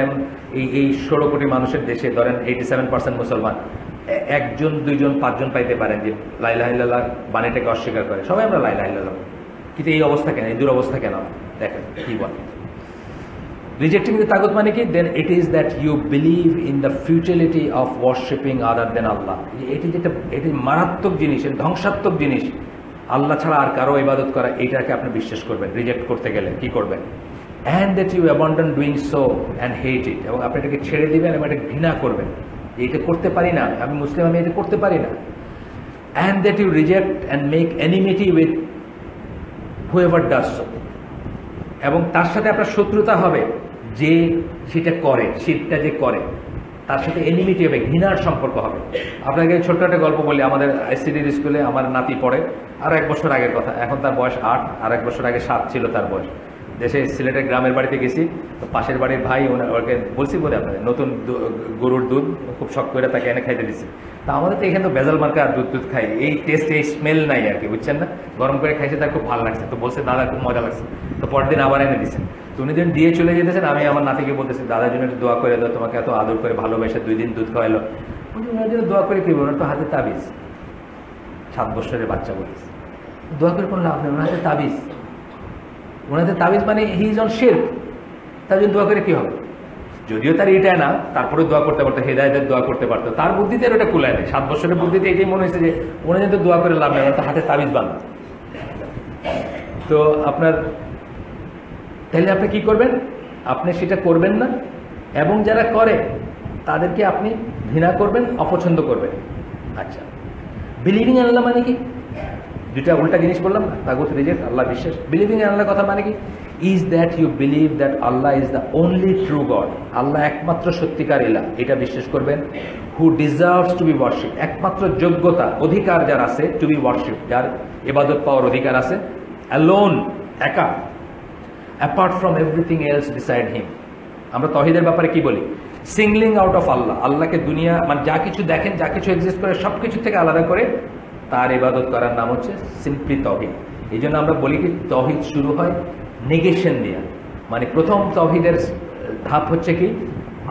এই 16 কোটি মানুষের দেশে ধরেন 87% মুসলমান, 1 জন 2 জন 5 জন পাইতে পারেন যে লা ইলাহা ইল্লাল্লাহ বাণীটাকে অস্বীকার করে। সবাই আমরা লা ইলাহা ইল্লাল্লাহ, কিন্তু এই অবস্থা কেন, এই দুরবস্থা কেন? দেখেন কি বলে, রিজেক্টিং দ্য তাগুত মানে কি? Then it is that you believe in the futility of worshiping other than Allah. এটি মারাত্মক জিনিস, ধ্বংসাত্মক জিনিস। আল্লাহ ছাড়া আর কারো ইবাদত করা, এইটাকে আপনি বিশ্বাস করবেন। রিজেক্ট করতে গেলে কি করবেন? And that you abandon doing so and hate it, এবং আপনি এটাকে ছেড়ে দিবেন এবং এটা ঘৃণা করবেন। এইটা করতে পারি না, আমি মুসলিম, আমি এটা করতে পারি না। And that you reject and make enmity with whoever does so, এবং তার সাথে আপনার শত্রুতা হবে যে সেটা করে, শিরকটা যে করে, তার সাথে এনিমিটি হবে, ঘৃণার সম্পর্ক হবে। আপনাকে ছোট্ট একটা গল্প বলি। আমাদের আইসিডির স্কুলে আমার নাতি পড়ে, আর 1 বছর আগের কথা, এখন তার বয়স 8, আর 1 বছর আগে 7 ছিল তার বয়স। দেশে সিলেটের গ্রামের বাড়িতে গেছি, তো পাশের বাড়ির ভাই ওকে বলছি বলে আপনাদের নতুন গরুর দুধ খুব শখ করে তাকে এনে খাইতে দিচ্ছে। তা আমাদের তো এখানে তো ভেজাল মার্কা দুধ খাই, এই টেস্ট, এই স্মেল নাই আর কি, বুঝছেন না? গরম করে খাইছে, তার খুব ভালো লাগছে, তো বলছে দাদা খুব মজা লাগছে। তো পরের দিন আবার এনে দিচ্ছেন। তো উনি যখন দিয়ে চলে যেতেছেন, আমি আমার নাতিকে বলতেছি দাদার জন্য একটু দোয়া করে দাও, তোমাকে এত আদর করে ভালোবেসে 2 দিন দুধ খাওয়াইলো, ওনার জন্য দোয়া করে কি বলবো, একটু হাতে তাবিজ। 7 বছরের বাচ্চা বলতেছে, দোয়া করে কোনো লাভ নেই, ওনার হাতে তাবিজ। ওনাদের তাবিজ মানে হি ইজ অন শিরক, তার জন্য দোয়া করে কি হবে? যদিও তার এটাই না, তারপরে দোয়া করতে পারতো, হেদায়েতের দোয়া করতে পারতো, তার বুদ্ধিতে ওটা কুলায় নেই। 7 বছরের বুদ্ধিতে এটাই মনে হয়েছে যে ওরা যেহেতু দোয়া করে লাভ নেই, তো হাতে তাবিজ বাঁধা। তো আপনার তাহলে আপনি কি করবেন? আপনি সেটা করবেন না, এবং যারা করে তাদেরকে আপনি ঘৃণা করবেন, অপছন্দ করবেন। আচ্ছা, বিলিভিং ইন আল্লাহ মানে কি? দুটা উল্টা জিনিস বললাম না, তাগুত রিজেক্ট, আল্লাহ বিশ্বাস। বিলিভিং ইন আল্লাহ কথা মানে কি? Is that you believe that Allah is the only true god, Allah একমাত্র সত্যিকার ইলাহ, এটা বিশ্বাস করবেন। Who deserves to be worship, একমাত্র যোগ্যতা অধিকার যার আছে টু বি ওয়ার্শিপ, যার ইবাদত পাওয়ার অধিকার আছে, অ্যালোন, একা, apart from everything else beside হিম। আমরা তহিদের ব্যাপারে কি বলি? সিঙ্গলিং আউট অফ আল্লাহ, আল্লাহকে দুনিয়া মানে যা কিছু দেখেন, যা কিছু এক্সিস্ট করে সব কিছু থেকে আলাদা করে তার ইবাদত করার নাম হচ্ছে সিম্পলি তহিদ। এই জন্য আমরা বলি কি তহিদ শুরু হয় নেগেশন দিয়ে, মানে প্রথম তহিদের ধাপ হচ্ছে কি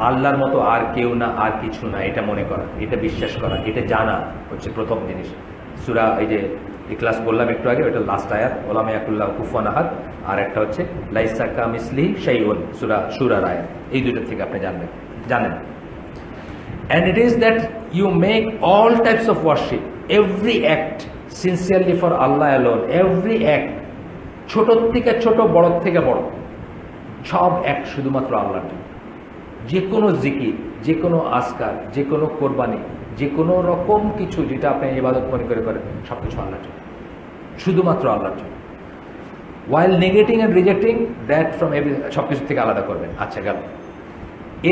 আল্লাহর মতো আর কেউ না, আর কিছু না, এটা মনে করা, এটা বিশ্বাস করা, এটা জানা হচ্ছে প্রথম জিনিস। সূরা এই যে ইখলাস বললাম একটু আগে, ওটা লাস্ট আয়াত, ওলাম ইয়াকুল্লাহু কুফুয়ান আহাদ, আর একটা হচ্ছে লাইসা কামিসলিহি শাইউন, সূরা সূরার আয়াত। এই দুটো থেকে আপনি জানেন। And it is that you make all types of worship, every act sincerely for Allah alone, every act, ছোট থেকে ছোট, বড় থেকে বড়, সব এক শুধুমাত্র আল্লাহর জন্য। যে কোনো জিকির, যে কোনো আজকার, যে কোনো কোরবানি, যে কোনো রকম কিছু যেটা আপনি ইবাদত মনে করে করেন, সব কিছু আল্লাহর জন্য, শুধুমাত্র আল্লাহর জন্য। while negating and rejecting that from every, সব কিছু থেকে আলাদা করবেন। আচ্ছা গেল,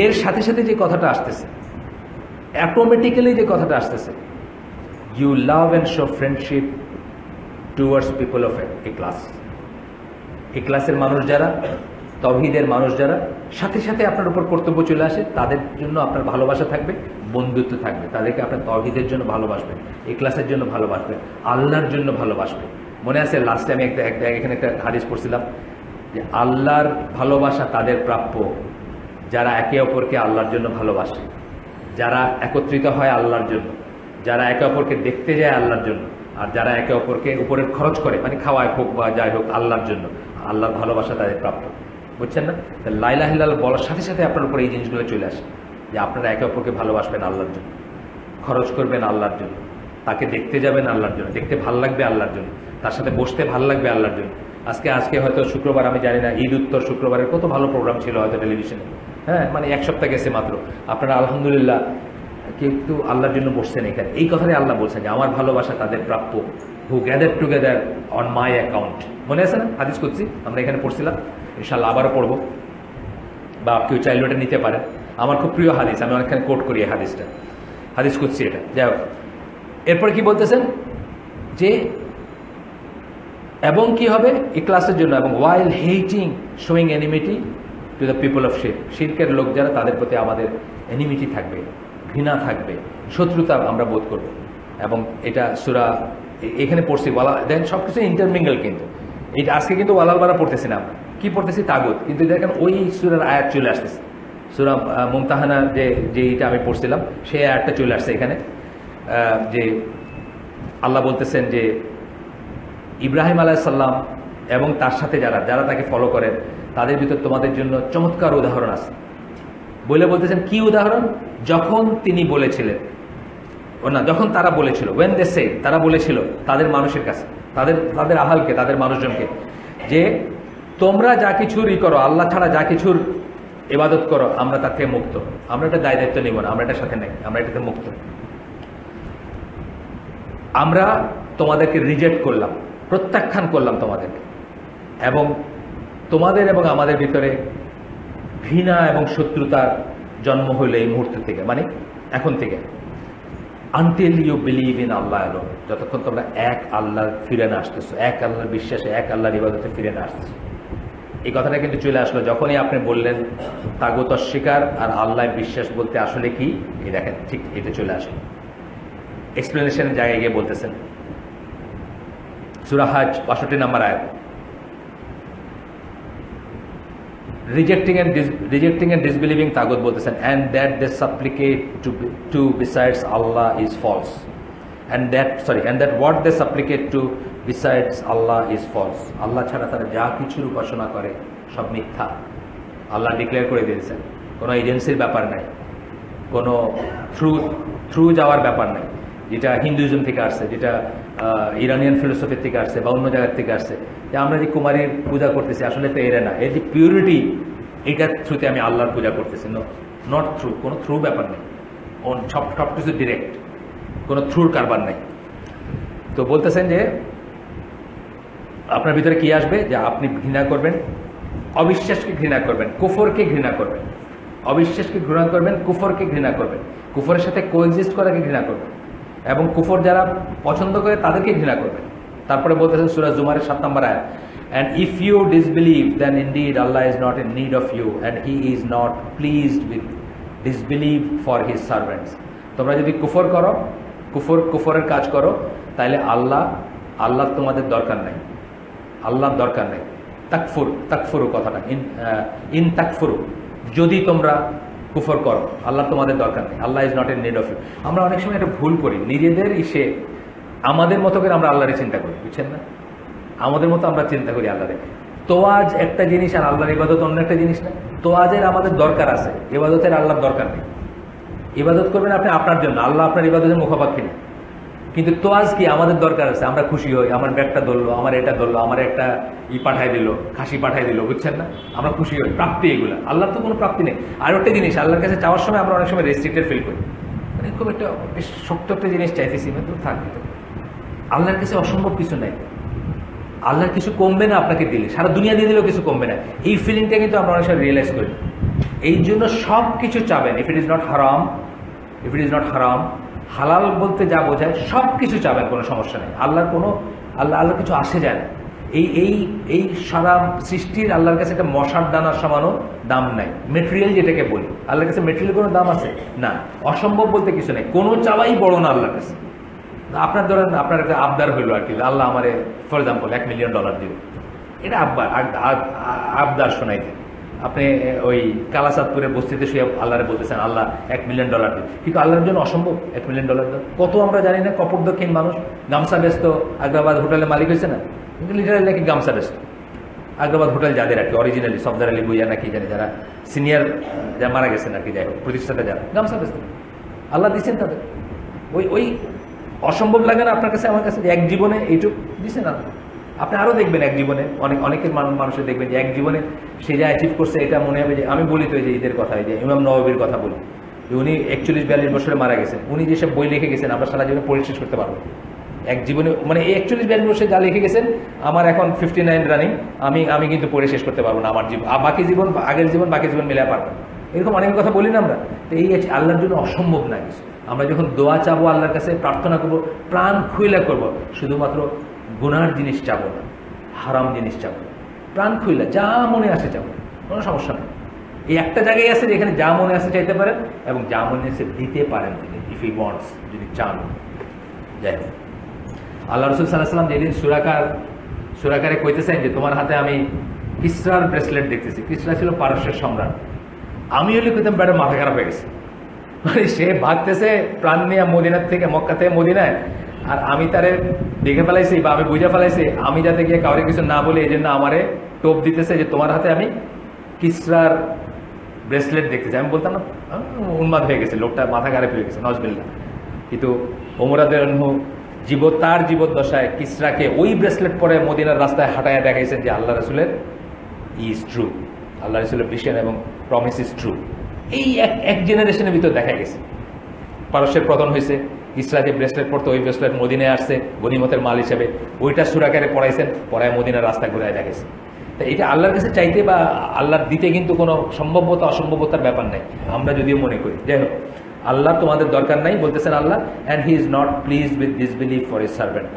এর সাথে সাথে যে কথাটা আসতেছে, অটোমেটিক্যালি যে কথাটা আসতেছে, you love and show friendship towards people of ইখলাস। ইখলাসের মানুষ যারা, তৌহিদের মানুষ যারা, সাথে সাথে আপনার উপর কর্তব্য চলে আসে, তাদের জন্য আপনার ভালোবাসা থাকবে, বন্ধুত্ব থাকবে, তাদেরকে আপনার তৌহিদের জন্য ভালোবাসবেন, ইখলাসের জন্য ভালোবাসবেন, আল্লাহর জন্য ভালোবাসবেন। মনে আছে লাস্টে আমি এখানে একটা হাদিস পড়ছিলাম যে আল্লাহর ভালোবাসা তাদের প্রাপ্য যারা একে অপরকে আল্লাহর জন্য ভালোবাসে, যারা একত্রিত হয় আল্লাহর জন্য, যারা একে অপরকে দেখতে যায় আল্লাহর জন্য, আর যারা একে অপরকে উপরের খরচ করে, মানে খাওয়ায় হোক বা যাই হোক আল্লাহর জন্য, আল্লাহর ভালোবাসা তাদের প্রাপ্য। বুঝছেন না? লা ইলাহা ইল্লাল্লাহ বলার সাথে সাথে আপনার উপর এই জিনিসগুলো চলে আসে যে আপনারা একে অপরকে ভালোবাসবেন আল্লাহর জন্য, খরচ করবেন আল্লাহর জন্য, তাকে দেখতে যাবেন আল্লাহর জন্য, দেখতে ভাল লাগবে আল্লাহর জন্য, তার সাথে বসতে ভাল লাগবে আল্লাহর জন্য। আজকে হয়তো শুক্রবার, আমি জানি না, ঈদ উত্তর শুক্রবারের কত ভালো প্রোগ্রাম ছিল হয়তো টেলিভিশনে, হ্যাঁ, মানে 1 সপ্তাহ গেছে মাত্র, আপনারা আলহামদুলিল্লাহ কিন্তু আল্লাহর জন্য বসছেন এখানে। এই কথাটাই আল্লাহ বলছেন যে আমার ভালোবাসা তাদের প্রাপ্য, who gather together on my account. মনে আছে না হাদিস কুদসি? আমরা এখানে পড়ছিলাম, ইনশাআল্লাহ আবারও পড়বো, বা কেউ চাইলে ওটা নিতে পারেন। আমার খুব প্রিয় হাদিস, আমি অনেকখানে কোট করি এই হাদিসটা, হাদিস কুদসি এটা। যাই হোক, এরপরে কি বলতেছেন যে এবং কি হবে ইখলাসের জন্য, এবং while hating showing enmity to the people of শিরক, শিরকের লোক যারা, তাদের প্রতি আমাদের এনিমিটি থাকবে, ঘৃণা থাকবে, শত্রুতা আমরা বোধ করব। এবং এটা সূরা এখানে পড়ছি ওয়ালা, দেন সব কিছু ইন্টারমিঙ্গল, কিন্তু এটা আজকে কিন্তু ওয়ালাল বারা পড়তেছি না, আমরা কি পড়তেছি? তাগুত। কিন্তু দেখেন ওই সূরার আয়াত চলে আসতেছে, সূরা মুমতাহানা যে এটা আমি পড়ছিলাম, সেই আয়াতটা চলে আসছে এখানে, যে আল্লাহ বলতেছেন যে ইব্রাহিম আলাইহিস সালাম এবং তার সাথে যারা তাকে ফলো করেন, তাদের ভিতর তোমাদের জন্য চমৎকার উদাহরণ আছে বলে বলতেছেন। কি উদাহরণ? যখন তিনি বলেছিলেন, যখন তারা বলেছিল, ওয়েন দে সে, তারা বলেছিল তাদের মানুষের কাছে, তাদের আহালকে, তাদের মানুষজনকে, যে তোমরা যা কিছুরই করো, আল্লাহ ছাড়া যা কিছুর ইবাদত করো, আমরা তার থেকে মুক্ত, আমরা এটা দায়িত্ব নিব না, আমরা এটার সাথে নেই, আমরা এটাতে মুক্ত। আমরা তোমাদেরকে রিজেক্ট করলাম, প্রত্যাখ্যান করলাম তোমাদেরকে, এবং তোমাদের এবং আমাদের ভিতরে ঘৃণা এবং শত্রুতার জন্ম হইল এই মুহূর্ত থেকে, মানে এখন থেকে, আনটিল ইউ বিলিভ ইন আল্লাহ অ্যালোন, যতক্ষণ তোমরা এক আল্লাহর ফিরে না আসতেছো, এক আল্লাহর বিশ্বাসে, এক আল্লাহর ইবাদতে ফিরে না আসতেছো। এই কথাটা কিন্তু চলে আসলো যখনই আপনি বললেন তাগুত অস্বীকার আর আল্লাহ বিশ্বাস বলতে আসলে কি, এই দেখেন ঠিক এটা চলে আসলো। এক্সপ্লেনেশনের জায়গায় গিয়ে বলতেছেন সূরা হজ ৬২ নম্বর আয়াত, রিজেক্টিং এন্ড ডিসবিলিভিং তাগুত বলতেছেন, and that they supplicate to besides Allah is false, and that what they supplicate to besides Allah is false, আল্লাহ ছাড়া তারা যা কিছুর উপাসনা করে সব মিথ্যা। আল্লাহ ডিক্লেয়ার করে দিয়েছেন কোনো এজেন্সির ব্যাপার নাই, কোনো থ্রু যাওয়ার ব্যাপার নাই, যেটা হিন্দুইজম থেকে আসছে, যেটা ইরানিয়ান ফিলোসফি থেকে আসছে বা অন্য জায়গার থেকে আসছে, যে আমরা যে কুমারীর পূজা করতেছি আসলে তো এরা না, এর যে পিউরিটি, এইটার থ্রুতে আমি আল্লাহর পূজা করতেছি। নট থ্রু, কোনো থ্রু ব্যাপার নেই, সব কিছু ডিরেক্ট, কোনো থ্রুর কারবার নাই। তো বলতেছেন যে আপনার ভিতরে কি আসবে, যে আপনি ঘৃণা করবেন, অবিশ্বাসকে ঘৃণা করবেন, কুফরকে ঘৃণা করবেন, অবিশ্বাসকে ঘৃণা করবেন, কুফরকে ঘৃণা করবেন, কুফরের সাথে কোএক্সিস্ট করাকে ঘৃণা করবেন, এবং কুফর যারা পছন্দ করে তাদেরকে ঘৃণা করবেন। তারপরে বলতেছেন সূরা জুমারের 7 নম্বর আয়াত, and if you disbelieve then indeed Allah is not in need of you and he is not pleased with disbelief for his servants। তোমরা যদি কুফর করো, কুফরের কাজ করো, তাহলে আল্লাহ তোমাদের দরকার নাই, আল্লাহর দরকার নেই। তাকফুরু কথাটা, ইন তাকফুরু, যদি তোমরা কুফর করো আল্লাহ তোমাদের দরকার নেই, Allah is not in need of you. আমরা অনেক সময় একটা ভুল করি, নিজেদের আমাদের মতো করে আমরা আল্লাহরে চিন্তা করি, বুঝছেন না? আমাদের মতো আমরা চিন্তা করি আল্লাহরে। তোয়াজ একটা জিনিস আর আল্লাহর ইবাদত অন্য একটা জিনিস না। তোয়াজের আমাদের দরকার আছে, ইবাদতের আল্লাহর দরকার নেই। ইবাদত করবেন আপনি আপনার জন্য, আল্লাহ আপনার ইবাদতের মুখাপাক্ষী না। কিন্তু তোয়াজ কি আমাদের দরকার আছে, আমরা খুশি হই, আমার ব্যাগটা ধরলো, আমার এটা ধরলো, আমার একটা পাঠাই দিল, খাসি পাঠাই দিল, বুঝছেন না? আমরা খুশি হই, প্রাপ্তি এগুলা। আল্লাহর তো কোনো প্রাপ্তি নেই। আর একটা জিনিস, আল্লাহর কাছে চাওয়ার সময় আমরা অনেক সময় রেস্ট্রিক্টেড ফিল করি, মানে খুব একটা বেশ শক্ত একটা জিনিস চাইতেছি, তো থাকবে। আল্লাহর কাছে অসম্ভব কিছু নাই, আল্লাহর কিছু কমবে না আপনাকে দিলে, সারা দুনিয়া দিয়ে দিলেও কিছু কমবে না। এই ফিলিংটা কিন্তু আমরা অনেক সময় রিয়েলাইজ করি। এই জন্য সব কিছু চাবেন, ইফ ইট ইজ নট হারাম, হালাল বলতে যা বোঝায় সব কিছু চাবেন, কোনো সমস্যা নেই। আল্লাহ কিছু আসে যায় না। এই সারা সৃষ্টির আল্লাহর কাছে একটা মশার দানার সমানও দাম নাই। মেটেরিয়াল যেটাকে বলি, আল্লাহর কাছে মেটেরিয়াল কোনো দাম আছে না। অসম্ভব বলতে কিছু নেই, কোনো চাওয়াই বড় না আল্লাহর কাছে। আপনার ধরেন আপনার একটা আবদার হইলো আর কি, আল্লাহ আমারে ফর এক্সাম্পল $1 মিলিয়ন দিবে, এটা আবদার শোনাই দেন। আপনি ওই কালাচাঁদপুরের বস্তিতে শুয়ে আল্লাহরে বলতেছেন আল্লাহ $1 মিলিয়ন দিবে, কিন্তু আল্লাহর জন্য অসম্ভব $1 মিলিয়ন দেওয়া। কত আমরা জানি না, কপট দক্ষিণ মানুষ, গামছা ব্যস্ত, আগ্রাবাদ হোটেলের মালিক হয়েছে না, কিন্তু লিটারালি নাকি গামছা ব্যস্ত। আগ্রাবাদ হোটেল যাদের আর কি অরিজিনালি সফদার আলী বুইয়া নাকি জানি, যারা সিনিয়র যারা মারা গেছেন আর কি, যাই হোক প্রতিষ্ঠাতা যারা গামছা ব্যস্ত, আল্লাহ দিচ্ছেন তাদের। ওই অসম্ভব লাগে না আপনার কাছে, আমার কাছে, যে এক জীবনে এইটুক দিছে না। আপনি আরও দেখবেন এক জীবনে অনেকের মানুষের দেখবেন যে এক জীবনে সে যা অ্যাচিভ করছে, এটা মনে হবে যে, আমি বলি তো যে ঈদের কথা, যে ইমাম নওয়াবির কথা বলি, যে উনি 41-42 বছরে মারা গেছেন, উনি যেসব বই লিখে গেছেন আমরা সারা জীবনে পড়ে শেষ করতে পারবো এক জীবনে। মানে এই 41-42 বছরে যা লিখে গেছেন, আমার এখন 59 রানিং, আমি কিন্তু পড়ে শেষ করতে পারবো না আমার জীবন, বাকি জীবন, আগের জীবন বাকি জীবন মিলে পারবো। এরকম অনেক কথা বলি না আমরা। তো এই আল্লাহর জন্য অসম্ভব না কিছু। আমরা যখন দোয়া চাবো আল্লাহর কাছে, প্রার্থনা করবো, প্রাণ খুইলা করবো, শুধুমাত্র গুনার জিনিস চাবো না, হারাম জিনিস চাবো, প্রাণ খুইলা যা মনে আসে চাবো, কোনো সমস্যা নেই। এই একটা জায়গায় আছে যেখানে যা মনে আসে চাইতে পারেন এবং যা মনে আসে দিতে পারেন তিনি, ইফ হি ওয়ান্টস, যদি চান। যাই হোক, আল্লাহ রাসূল সাল্লাল্লাহু আলাইহি ওয়াসাল্লাম যেদিন সুরাকারে কইতেছেন যে তোমার হাতে আমি কিসরার ব্রেসলেট দেখতেছি, কিসরা ছিল পারস্যের সম্রাট, আমি হলে কইতাম ব্যাটার মাথা খারাপ হয়ে গেছে, মানে সে ভাগতেছে প্রাণ নিয়ে মদিনার থেকে, মক্কা থেকে মদিনায়, আর আমি তারে দেখে ফেলাইছি বা আমি বুঝে ফেলাইছি, আমি যাতে গিয়ে কাউরে কিছু না বলে এই জন্য আমারে টোপ দিতেছে যে তোমার হাতে আমি কিসরার ব্রেসলেট দেখতেছি। আমি বলতাম না, উন্মাদ হয়ে গেছে লোকটা, মাথা খারাপ হয়ে গেছে, নজবিল্লাহ। কিন্তু ওমর রাদিয়াল্লাহু আনহু তার জীবদ্দশায় কিসরাকে ওই ব্রেসলেট পরে মদিনার রাস্তায় হাঁটায় দেখাইছেন যে আল্লাহ রাসূলের ইজ ট্রু, আল্লাহ রাসূলের ভিশন এবং প্রমিস ইজ ট্রু। এই এক জেনারেশনের ভিতর দেখা গেছে। পারস্যের পতন হয়েছে, কিসরা যে ব্রেসলেট পড়তো, ওই ব্রেসলেট মদিনায় আসছে গনিমতের মাল হিসেবে, ওইটা সূরাকারে পড়াইছেন, পড়ায় মদিনার রাস্তা ঘুরায় দেখাইছে। তো এটা আল্লাহর কাছে চাইতে বা আল্লাহর দিতে কিন্তু কোনো সম্ভবতা অসম্ভবতার ব্যাপার নাই, আমরা যদিও মনে করি। যাই হোক, আল্লাহ তোমাদের দরকার নাই বলতেছেন Allah, and he is not pleased with disbelieve for his servant.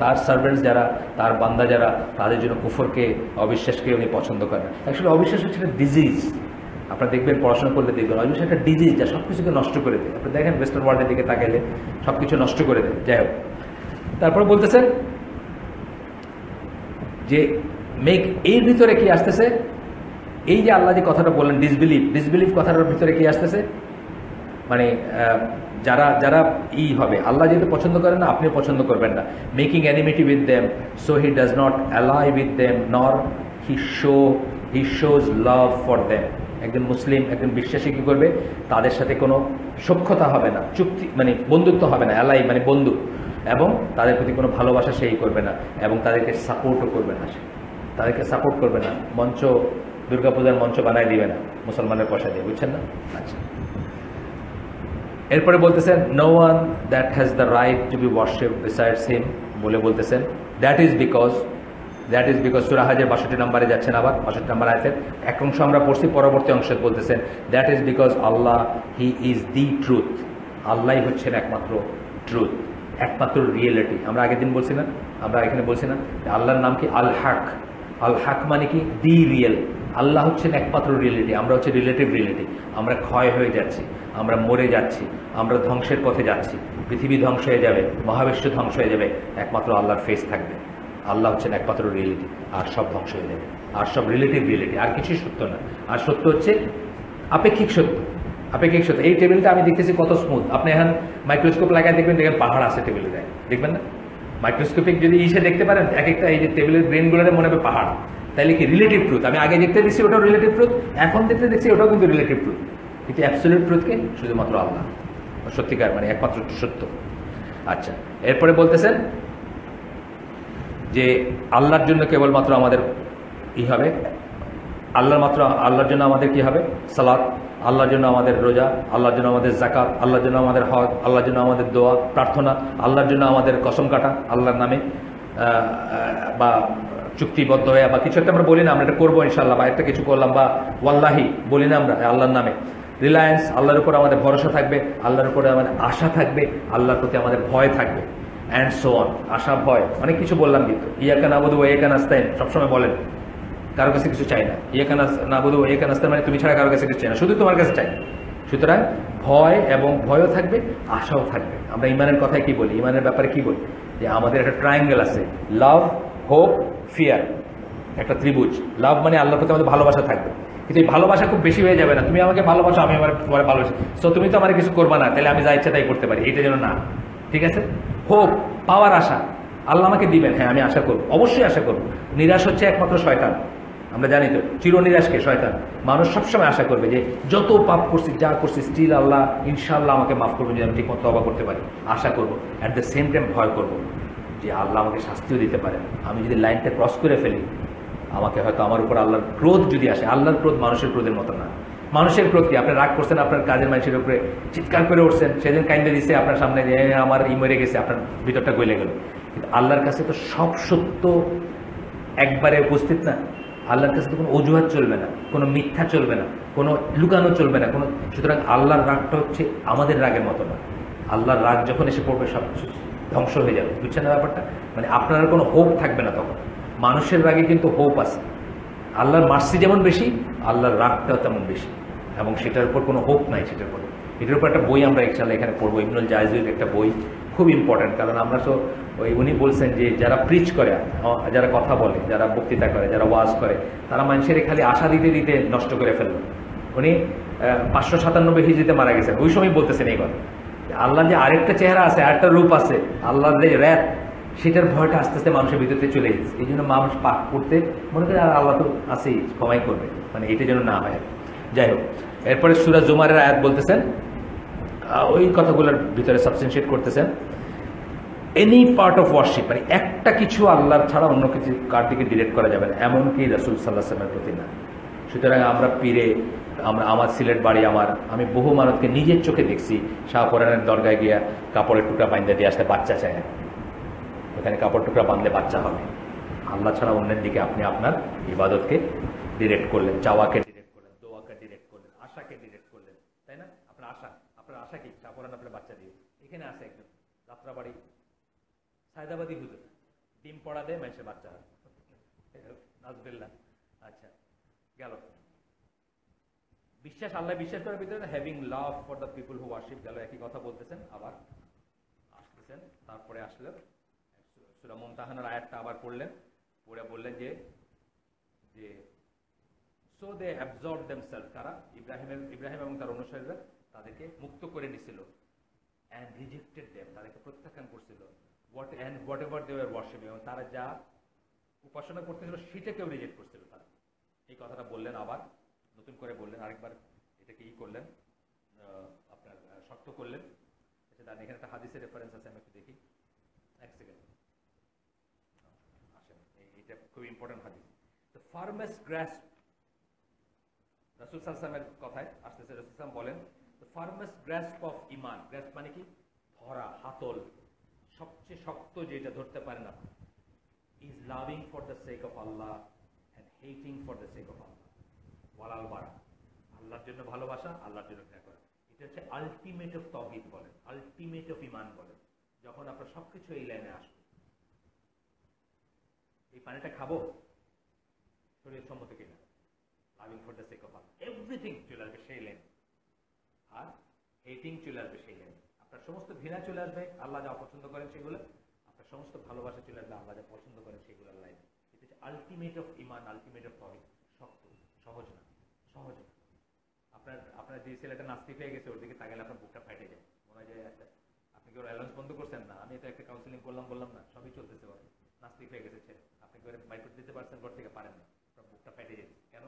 তার সার্ভেন্টস যারা, তার বান্দা যারা, তাদের জন্য কুফরকে, অবিশ্বাসকে উনি পছন্দ করেন। অ্যাকচুয়ালি অবিশ্বাস হচ্ছে একটা ডিজিজ। আপনারা দেখবেন, পড়াশোনা করলে দেখবেন, অবিশ্বাস একটা ডিজিজ যা সব কিছুকে নষ্ট করে দেয়। আপনি দেখেন ওয়েস্টার্ন ওয়ার্ল্ডের দিকে তাকাইলে সব কিছু নষ্ট করে দেয়। যাই হোক, তারপরে বলতেছেন যে এর ভিতরে কি আসতেছে, এই যে আল্লাহ যে কথাটা বললেন ডিসবিলিভ কথাটার ভিতরে কি আসতেছে, মানে যারা হবে, আল্লাহ যেহেতু পছন্দ করেন না, আপনিও পছন্দ করবেন না। Making enmity with them, so he does not ally with them, nor he shows love for them, একজন মুসলিম, একজন বিশ্বাসী কি করবে, তাদের সাথে কোনো সখ্যতা হবে না, চুক্তি মানে বন্ধুত্ব হবে না, অ্যালাই মানে বন্ধু, এবং তাদের প্রতি কোনো ভালোবাসা সেই করবে না, এবং তাদেরকে সাপোর্টও করবে না, তাদেরকে সাপোর্ট করবে না, মঞ্চ দুর্গাপূজার মঞ্চ বানায় দিবে না মুসলমানের পয়সা দিয়ে, বুঝছেন না? আচ্ছা, এরপরে বলতেছেন no one that has the right to be worship besides him, বলে বলতেছেন দ্যাট ইজ বিকজ সূরা হজের 62 নম্বরে যাচ্ছেন, আবার 62 নম্বর আয়াতের এক অংশ আমরা পড়ছি, পরবর্তী অংশে বলতেছেন that is because Allah he is the truth, Allah হচ্ছেন একমাত্র ট্রুথ, একমাত্র রিয়েলিটি। আমরা আগের দিন বলছি না, আমরা এখানে বলছি না আল্লাহর নাম কি আল হক, আল হক মানে কি দি রিয়েল, আল্লাহ হচ্ছেন একমাত্র রিয়েলিটি, আমরা হচ্ছে রিলেটিভ রিয়েলিটি। আমরা ক্ষয় হয়ে যাচ্ছি, আমরা মরে যাচ্ছি, আমরা ধ্বংসের পথে যাচ্ছি, পৃথিবী ধ্বংস হয়ে যাবে, মহাবিশ্ব ধ্বংস হয়ে যাবে, একমাত্র আল্লাহর ফেস থাকবে। আল্লাহ হচ্ছেন একমাত্র রিয়েলিটি, আর সব ধ্বংস হয়ে যাবে, আর সব রিলেটিভ রিয়েলিটি, আর কিছুই সত্য না। আর সত্য হচ্ছে আপেক্ষিক সত্য, আপেক্ষিক সত্য। এই টেবিলটা আমি দেখতেছি কত স্মুথ, আপনি এখন মাইক্রোস্কোপ লাগায় দেখবেন, দেখেন পাহাড় আছে টেবিলের গায়ে, দেখবেন না? মাইক্রোস্কোপিক যদি ইসে দেখতে পারেন, এক একটা এই যে টেবিলের ব্রেনগুলোরে মনে হবে পাহাড়, তাইলে কি রিলেটিভ ট্রুথ? আমি আগে দেখতে দেখছি ওটাও রিলেটিভ ট্রুথ, এখন দেখতে দেখছি ওটাও কিন্তু রিলেটিভ ট্রুথ, কিন্তু অ্যাবসলিউট ট্রুথকে শুধুমাত্র আল্লাহ, সত্যিকার মানে একমাত্র সত্য। আচ্ছা, এরপরে বলতেছেন যে আল্লাহর জন্য কেবলমাত্র আমাদের হবে, আল্লাহর জন্য আমাদের কি হবে? সালাত, আল্লাহর জন্য আমাদের রোজা, আল্লাহর জন্য আমাদের যাকাত, আল্লাহর জন্য আমাদের হজ, আল্লাহর জন্য আমাদের দোয়া প্রার্থনা, আল্লাহর জন্য আমাদের কসম কাটা আল্লাহর নামে, বা চুক্তিবদ্ধ হয়ে বা কিছু একটা আমরা বলি না, আমরা এটা করবো ইনশাল্লাহ, বা একটা কিছু করলাম, বা ওয়াল্লাহি বলি না আমরা আল্লাহর নামে। রিলায়েন্স, আল্লাহর উপর আমাদের ভরসা থাকবে, আল্লাহর উপরে আমাদের আশা থাকবে, আল্লাহর প্রতি আমাদের ভয় থাকবে, অ্যান্ড সো অন। আশা, ভয়, অনেক কিছু বললাম, কিন্তু ইয়াকা নাবুদু ওয়া ইয়াকা নাস্তাইন সবসময় বলেন, কারো কাছে কিছু চাই না। ইয়াকা নাবুদু ওয়া ইয়াকা নাস্তাইন মানে তুমি ছাড়া কারো কাছে কিছু চাই না, শুধু তোমার কাছে চাই। সুতরাং ভয় এবং ভয়ও থাকবে, আশাও থাকবে। আমরা ইমানের কথায় কি বলি, ইমানের ব্যাপারে কি বলি, যে আমাদের একটা ট্রায়াঙ্গেল আছে, লাভ, হোপ, ফিয়ার, একটা ত্রিভুজ। লাভ মানে আল্লাহর প্রতি আমাদের ভালোবাসা থাকবে, কিন্তু এই ভালোবাসা খুব বেশি হয়ে যাবে না, তুমি আমাকে ভালোবাসো, আমি আমার তোমার ভালোবাসি, সো তুমি তো আমার কিছু করবা না, তাহলে আমি যা ইচ্ছা তাই করতে পারি, এটা যেন না, ঠিক আছে? হোপ, পাওয়ার আশা, আল্লাহ আমাকে দিবেন, হ্যাঁ আমি আশা করবো, অবশ্যই আশা করবো। নিরাশ হচ্ছে একমাত্র শয়তান, আমরা জানি তো, চিরনিরাশকে শয়তান। মানুষ সবসময় আশা করবে যে যত পাপ করছি, যা করছি, স্টিল আল্লাহ ইনশাআল্লাহ আমাকে মাফ করবেন, যদি আমি ঠিক মতো তওবা করতে পারি, আশা করবো। অ্যাট দ্য সেম টাইম ভয় করবো যে আল্লাহ আমাকে শাস্তিও দিতে পারেন, আমি যদি লাইনটা ক্রস করে ফেলি, আমাকে হয়তো আমার উপর আল্লাহর ক্রোধ যদি আসে। আল্লাহর ক্রোধ মানুষের ক্রোধের মতো না। মানুষের ক্রোধ কি, আপনি রাগ করছেন, আপনার কাজের মানুষের উপরে চিৎকার করে উঠছেন, সেদিন কাইন্দে দিচ্ছে আপনার সামনে যে আমার মরে গেছে, আপনার ভিতরটা গলে গেল। কিন্তু আল্লাহর কাছে তো সব সত্য একবারে উপস্থিত না, আল্লাহর কাছে তো কোনো অজুহাত চলবে না, কোনো মিথ্যা চলবে না, কোনো লুকানো চলবে না, কোনো। সুতরাং আল্লাহর রাগটা হচ্ছে আমাদের রাগের মতো না। আল্লাহর রাগ যখন এসে পড়বে সব কিছু ধ্বংস হয়ে যাবে, বুঝছেন না ব্যাপারটা? মানে আপনার আর কোনো হোপ থাকবে না তখন। মানুষের রাগে কিন্তু হোপ আছে, আল্লাহর মার্সি যেমন বেশি, আল্লাহর রাগটাও তেমন বেশি, এবং সেটার উপর কোনো হোপ নাই সেটার উপর। এটার উপর একটা বই আমরা ইনশাআল্লাহ এখানে পড়বো, ইবনুল জাওজির একটা বই, খুব ইম্পর্টেন্ট। কারণ আমরা তো উনি বলছেন যে যারা প্রিচ করে, যারা কথা বলে, যারা বক্তৃতা করে, যারা ওয়াজ করে, তারা মানুষের খালি আশা দিতে দিতে নষ্ট করে ফেললো। উনি 597 হিজরিতে মারা গেছেন, ওই সময় বলতেছেন এই কথা, আল্লাহ যে আরেকটা চেহারা আছে, আরেকটা রূপ আছে, আল্লাহর যে রাত, সেটার ভয়টা আস্তে আস্তে মানুষের ভিতরে চলে গেছে। এই জন্য মানুষ পাপ করতে মনে করে আর আল্লাহ তো আছেই, ক্ষমাই করবে, মানে এটা যেন না হয়। যাই হোক, এরপরে সূরা জুমারের আয়াত বলতেছেন, ওই কথাগুলোর ভিতরে সাবস্টেন্সিয়েট করতেছেন, এনি পার্ট অফ ওয়ার্শিপ, মানে একটা কিছু আল্লাহর ছাড়া অন্য কিছু কার দিকে ডিরেক্ট করা যাবে না, এমনকি রাসূল সাল্লাল্লাহু আলাইহি ওয়াসাল্লামের প্রতি না। সুতরাং আমরা পীরে, আমার সিলেট বাড়ি, আমি বহু মানুষকে নিজের চোখে দেখছি শাহপরানের দরগায় গিয়া কাপড়ের টুকরা বাঁধতে দিয়ে আসতে, বাচ্চা চায়, এখানে কাপড় টুকরা বাঁধলে বাচ্চা হবে। আল্লাহ ছাড়া অন্যের দিকে আপনি আপনার ইবাদতকে ডিরেক্ট করলেন, চাওয়াকে ডিরেক্ট করলেন, দোয়াকে ডিরেক্ট করলেন, আশাকে ডিরেক্ট করলেন, তাই না? আপনার আশা কি? শাহপরান আপনার বাচ্চা দিয়ে। এখানে আছে একজন যাত্রাবাড়ি সায়দাবাদী হুজুর, ডিম পড়া দেয় মানুষের বাচ্চা হয়, নাজবিল্লাহ। আচ্ছা, গেল বিশ্বাস, আল্লাহ বিশ্বাস করার ভিতরে having love for the people who worship, গেল একই কথা বলতেছেন, আবার আসতেছেন। তারপরে আসলে সূরা মুমতাহানার আয়াতটা আবার পড়লেন, পড়ে বললেন যে সো দে অ্যাবজর্ব দেমসেলফ, কারা? ইব্রাহিম এবং তার অনুসারীরা তাদেরকে মুক্ত করে নিছিল, অ্যান্ড রিজেক্টেড দেম, তাদেরকে প্রত্যাখ্যান করছিল, whatever they were worshipping, এবং তারা যা উপাসনা করতেছিল সেটাকেও রিজেক্ট করছিল তারা। এই কথাটা বললেন আবার নতুন করে বললেন, আরেকবার এটাকে করলেন, আপনার শক্ত করলেন। আচ্ছা দাঁড়ান, এখানে একটা হাদিসের রেফারেন্স আছে, আমি একটু দেখি, এক সেকেন্ড আসেন। এটা খুবই ইম্পর্টেন্ট হাদিস। দ্য ফার্মেস্ট গ্রাস্প, রাসূল সাল্লাল্লাহু আলাইহি ওয়াসাল্লামের কথায় আসতেছে, রাসূল সাল্লাল্লাহু আলাইহি ওয়াসাল্লাম বলেন দ্য ফার্মেস্ট গ্রাস্প অফ ইমান, গ্রাস্প মানে কি, ধরা, হাতল, সবচেয়ে শক্ত যেটা ধরতে পারেন আপনি, is loving for the sake of Allah and hating for the sake of Allah. ওয়ালাল বারা, আল্লাহর জন্য ভালোবাসা, আল্লাহর জন্য ঘৃণা করা। এটা হচ্ছে আলটিমেট অফ তাওহীদ বলেন, আলটিমেট অফ ইমান বলেন। যখন আপনার সবকিছু এই লাইনে আসবে, এই পানিটা খাবো শরীর সম্মত কিনা, loving for the sake of Allah, everything চলে আসবে সেই লাইন। আর হেটিং চলে আসবে সেই লাইনে। আপনার সমস্ত ঘৃণা চলে আসবে আল্লাহ যা অপছন্দ করেন সেগুলো, আপনার সমস্ত ভালোবাসা চলে আসবে আল্লাহ যা পছন্দ করেন সেগুলোর লাইনে। এটা হচ্ছে আলটিমেট অফ ইমান, আলটিমেট অফ তাওহীদ। শক্ত, সহজ না, সহজ না। আপনার আপনার যে ছেলেটা নাস্তিক হয়ে গেছে, ওর দিকে তাকালে আপনার বুকটা ফাটে যায়, মনে হয় যে একটা, আপনি কি ওর অ্যালাউন্স বন্ধ করছেন? না, আমি তো একটা কাউন্সিলিং করলাম, বললাম না, সবই চলতেছে, ওর নাস্তিক হয়ে গেছে ছেলে, আপনি কি ওর বাইর করতে দিতে পারছেন ঘর থেকে? পারেন না, আপনার বুকটা ফাটে যেত। কেন?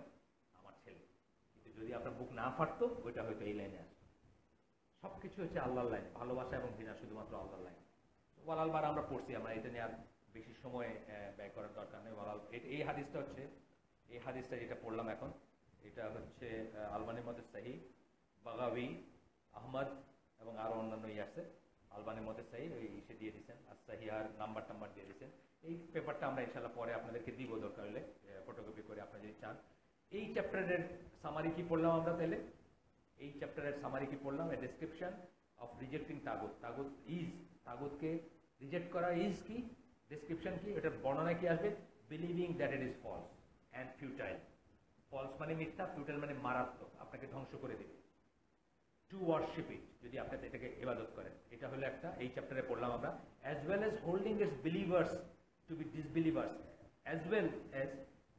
আমার ছেলে। কিন্তু যদি আপনার বুক না ফাটতো, ওইটা হয়তো এই লাইনে আসতো। সবকিছু হচ্ছে আল্লাহর লাইন, ভালোবাসা এবং ঘৃণা শুধুমাত্র আল্লাহর লাইন। ওয়ালাল বার আমরা পড়ছি, আমরা এটা নিয়ে আর বেশি সময় ব্যয় করার দরকার নেই। ওয়ালাল, এই হাদিসটা হচ্ছে, এই হাদিসটা যেটা পড়লাম এখন, এটা হচ্ছে আলবানির মধ্যে সাহি, বাগাবি, আহমদ এবং আরো অন্যান্য আছে। আলবানির মধ্যে সাহি ওই ইসে দিয়ে দিচ্ছেন, আর সাহি আর নাম্বার টাম্বার দিয়ে দিচ্ছেন। এই পেপারটা আমরা ইনশাল্লাহ পরে আপনাদেরকে দিব, দরকার হলে ফটোকপি করে আপনারা যদি চান। এই চ্যাপ্টারের সামারি কি পড়লাম আমরা তাহলে? এই চ্যাপ্টারের সামারি কি পড়লাম? এ ডেসক্রিপশন অফ রিজেক্টিং তাগুত। তাগুত ইজ, তাগুতকে রিজেক্ট করা ইজ কি, ডেসক্রিপশন কি, এটার বর্ণনা কি আসবে? Believing that it is false and futile. False মানে মিথ্যা, ফিউটাইল মানে মারাত্মক, আপনাকে ধ্বংস করে দেবে। টু ওয়ার্শিপ ইট, যদি আপনি এটাকে ইবাদত করেন। এটা হলো একটা, এই চ্যাপ্টারে পড়লাম আমরা। As well as holding its believers to be disbelievers, as well as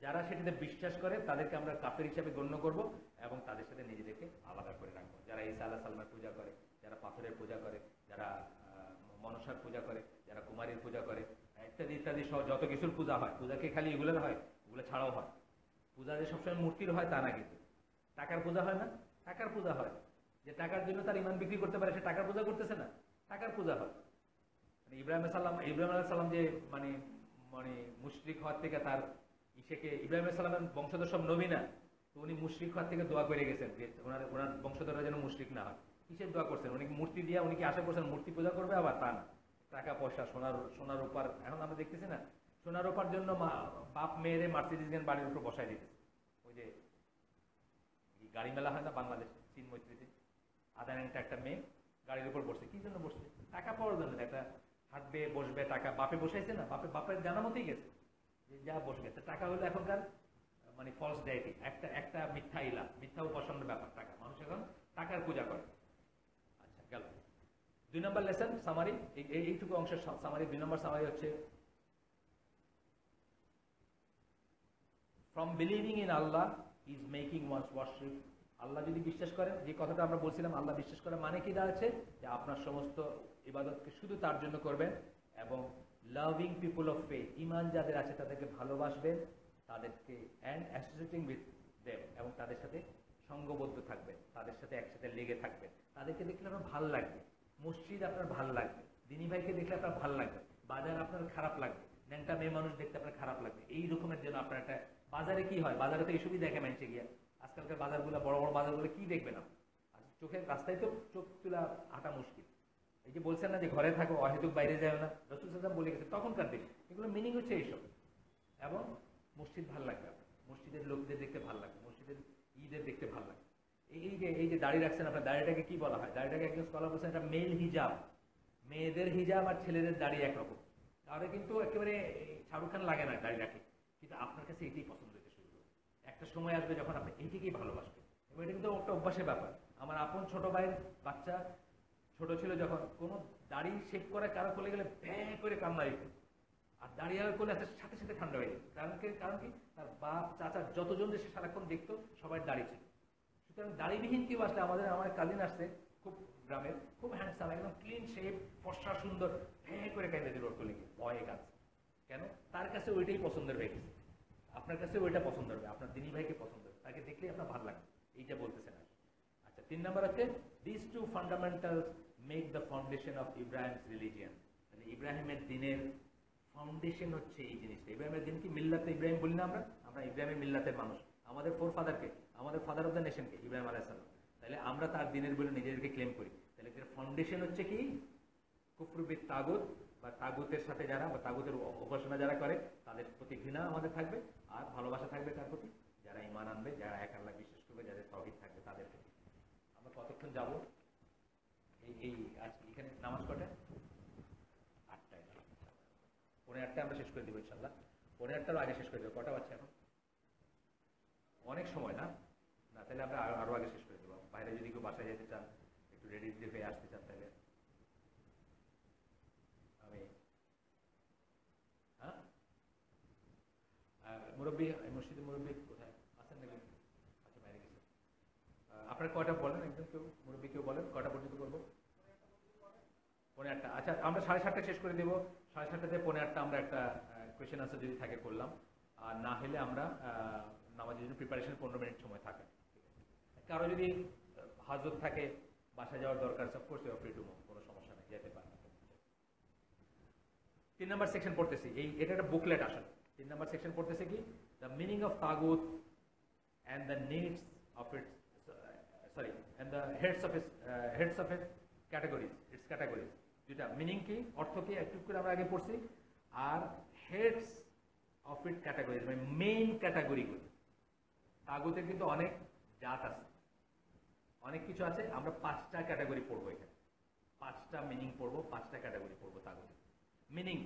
যারা সেটাতে বিশ্বাস করে তাদেরকে আমরা কাফের হিসাবে গণ্য করব, এবং তাদের সাথে নিজেদেরকে আলাদা করে রাখবো। যারা ঈসা আলাইহিস সালামের পূজা করে, যারা পাথরের পূজা করে, যারা মনসার পূজা করে, যারা কুমারীর পূজা করে, ইত্যাদি ইত্যাদি সহ যত কিছুর পূজা হয়, পূজাকে খালি এগুলোর হয়, ওগুলো ছাড়াও হয়। পূজা যে সবসময় মূর্তির হয় তা না, কিন্তু টাকার পূজা হয় না, টাকার পূজা হয়। যে টাকার জন্য তার ইমান বিক্রি করতে পারে, সে টাকার পূজা করতেছে না, টাকার পূজা হয়। মানে ইব্রাহিম আলাইহিস সালাম যে মানে মানে মুশরিক হওয়ার থেকে তার ইসেকে, ইব্রাহিম আলাইহিস সালামের বংশধর সব নবী না, তো উনি মুশরিক হওয়ার থেকে দোয়া করে গেছেন যে ওনার বংশধররা যেন মুশরিক না হয়। কিসের দোয়া করছেন? উনি মূর্তি দিয়ে উনি কি আশা করছেন মূর্তি পূজা করবে? আবার তা না, টাকা পয়সা, সোনার উপর, এখন আমরা দেখতেছি না, সোনার উপর জন্য বাপ মেয়েরে মার্সিডিজ ভ্যান বাড়ির উপর বসায় দিতেছে। ওই যে গাড়ি মেলা হয় না বাংলাদেশে, চীন মৈত্রীতে, আদানিটা একটা মেয়ে গাড়ির উপর বসছে। কি জন্য বসছে? টাকা পাওয়ার জন্য। একটা হাঁটবে, বসবে, টাকা বাপে বসাইছে না, বাপের জানা মতেই গেছে যে যা বসবে। টাকা হলো এখনকার মানে ফলস ডাইটি, একটা মিথ্যা ইলা, মিথ্যা উপাসনের ব্যাপার টাকা। মানুষ এখন টাকার পূজা করে। আচ্ছা গেল 2 নম্বর লেসন সামারি। এইটুকু অংশের সামারি, 2 নম্বর সামারি হচ্ছে from believing in Allah is making one's worship. Allah যদি বিশ্বাস করেন, যে কথাটা আমরা বলছিলাম, আল্লাহ বিশ্বাস করা মানে কি দাঁড়াচ্ছে? যে আপনার সমস্ত ইবাদতকে শুধু তার জন্য করবেন, এবং লাভিং পিপল অফ ফেথ, ইমান যাদের আছে তাদেরকে ভালোবাসবেন, তাদেরকে অ্যান্ড অ্যাসোসিয়েটিং উইথ দেম, এবং তাদের সাথে সঙ্গবদ্ধ থাকবেন, তাদের সাথে একসাথে লেগে থাকবেন। তাদেরকে দেখলে আপনার ভাল লাগবে, মসজিদ আপনার ভাল লাগবে, দিনী ভাইকে দেখলে আপনার ভাল লাগবে, বাজার আপনার খারাপ লাগবে, ন্যাংটা মেয়ে মানুষ দেখতে আপনার খারাপ লাগবে। এই রকমের জন্য আপনার একটা, বাজারে কি হয়, বাজারে তো এইসবই দেখে মানুষে গিয়া, আজকালকার বাজারগুলো, বড় বড় বাজারগুলো কি দেখবে না, আর চোখের রাস্তায় তো চোখ তুলা হাঁটা মুশকিল। এই যে বলছেন না যে ঘরে থাকো, অহেতুক বাইরে যায় না, রাসূল সাল্লাল্লাহু আলাইহি ওয়াসাল্লাম বলে গেছে তখনকার দিন। এগুলো মিনিং হচ্ছে এইসব। এবং মসজিদ ভাল লাগবে, মসজিদের লোকদের দেখতে ভাল লাগবে, মসজিদের ঈদের দেখতে ভাল লাগবে। এই যে দাড়ি রাখছেন আপনার, দাড়িটাকে কি বলা হয়? দাড়িটাকে একজন স্কলার বলছেন এটা মেল হিজাব। মেয়েদের হিজাব আর ছেলেদের দাড়ি একরকম। তাহলে কিন্তু একেবারে শাহরুখ খান লাগে না দাড়ি রাখে, কিন্তু আপনার কাছে এটাই পছন্দ হতে শুরু করবে। একটা সময় আসবে যখন আপনি এইটাকেই ভালোবাসবেন। এবং এটা কিন্তু একটা অভ্যাসের ব্যাপার। আমার আপন ছোট ভাইয়ের বাচ্চা ছোট ছিল, যখন কোনো দাড়ি শেভ করে কারো কোলে গেলে ভ্যাঁ করে কান্না দিত, আর দাঁড়িয়ে করলে সাথে সাথে ঠান্ডা হয়ে যেত। কারণ কি, তার বাপ চাচা যতজন সে সারাক্ষণ দেখতো সবাই দাড়ি ছিল। সুতরাং দাড়িবিহীন কেউ আসলে, আমার কাজিন আসছে খুব গ্রামের, খুব হ্যান্ডসাম, একদম ক্লিন শেপ, ফর্সা সুন্দর, ভ্যাঁ করে কাইন্দে দিল ওর কোলে গিয়ে, ভয়ে কাজ। কেন? তার কাছে ওইটাই পছন্দের হয়ে গেছে। আপনার কাছে ওইটা পছন্দ হবে, আপনার দিনী ভাইকে পছন্দ হবে, তাকে দেখলেই আপনার ভালো লাগবে, এইটা বলতেছেন আর কি। আচ্ছা, 3 নম্বর হচ্ছে this two fundamentals make the foundation of Ibrahim's religion. মানে ইব্রাহিমের দিনের ফাউন্ডেশন হচ্ছে এই জিনিসটা। ইব্রাহিমের দিন কি মিল্লাতে ইব্রাহিম বলি না আমরা, আমরা ইব্রাহিমের মিল্লাতের মানুষ। আমাদের ফোর ফাদারকে, আমাদের ফাদার অফ দ্য নেশনকে ইব্রাহিম আলাইহিস সালাম। তাহলে আমরা তার দিনের বলে নিজেদেরকে ক্লেম করি। তাহলে এর ফাউন্ডেশন হচ্ছে কি? কুফরুবিদ তাগুত, বা তাগুতের সাথে যারা, বা তাগুতের উপাসনা যারা করে তাদের প্রতি ঘৃণা আমাদের থাকবে, আর ভালোবাসা থাকবে তার প্রতি যারা ঈমান আনবে, যারা এক আল্লাহ বিশ্বাস করবে, যাদের তাওহীদ থাকবে তাদের প্রতি। আমরা কতক্ষণ যাব? এই আজকে এখানে নামাজ কটায়? 8টায়। 8:45 আমরা শেষ করে দেবো ইনশাল্লাহ। 8:45 আগে শেষ করে দেবো। কটা বাজছে এখন? অনেক সময় না? না, তাহলে আমরা আরো আগে শেষ করে দেবো। বাইরে যদি কেউ বাসায় যেতে চান, একটু রেডি হয়ে আসতে চান, তাহলে আমি, হ্যাঁ, মুরব্বী, মসজিদের মুরব্বী কোথায় আছেন নাকি? আচ্ছা, বাইরে গেছে। আপনার কয়টা বলেন, একদম কেউ মুরব্বী কেউ বলেন কয়টা পর্যন্ত করবো? 8:45। আচ্ছা, আমরা 7:30 শেষ করে দেবো। 7:30 থেকে 8:45 আমরা একটা কোয়েশ্চেন আনসার যদি থাকে করলাম, আর না হলে আমরা নামাজের জন্য প্রিপারেশন 15 মিনিট সময় থাকে। কারো যদি হাজত থাকে, বাসা যাওয়ার দরকার, সাপোজ ফ্রি টু মুভ, কোনো সমস্যা নেই, যেতে পারে। 3 নম্বর সেকশন পড়তেছি, এটা একটা বুকলেট আসলে। 3 নম্বর সেকশন পড়তেছে কি? দ্য মিনিং অফ তাগুত and the needs of its, sorry, and the heads of its categories. যেটা মিনিং কি, অর্থ কি, একটু করে আমরা আগে পড়ছি, আর হেডস অফ ইট ক্যাটাগরিজ মানে মেইন ক্যাটাগরিগুলো। তাগুতের কিন্তু অনেক জাত আছে, অনেক কিছু আছে। আমরা 5টা ক্যাটাগরি পড়বো এখানে, 5টা মিনিং পড়বো, 5টা ক্যাটাগরি পড়বো তাগুতের মিনিং।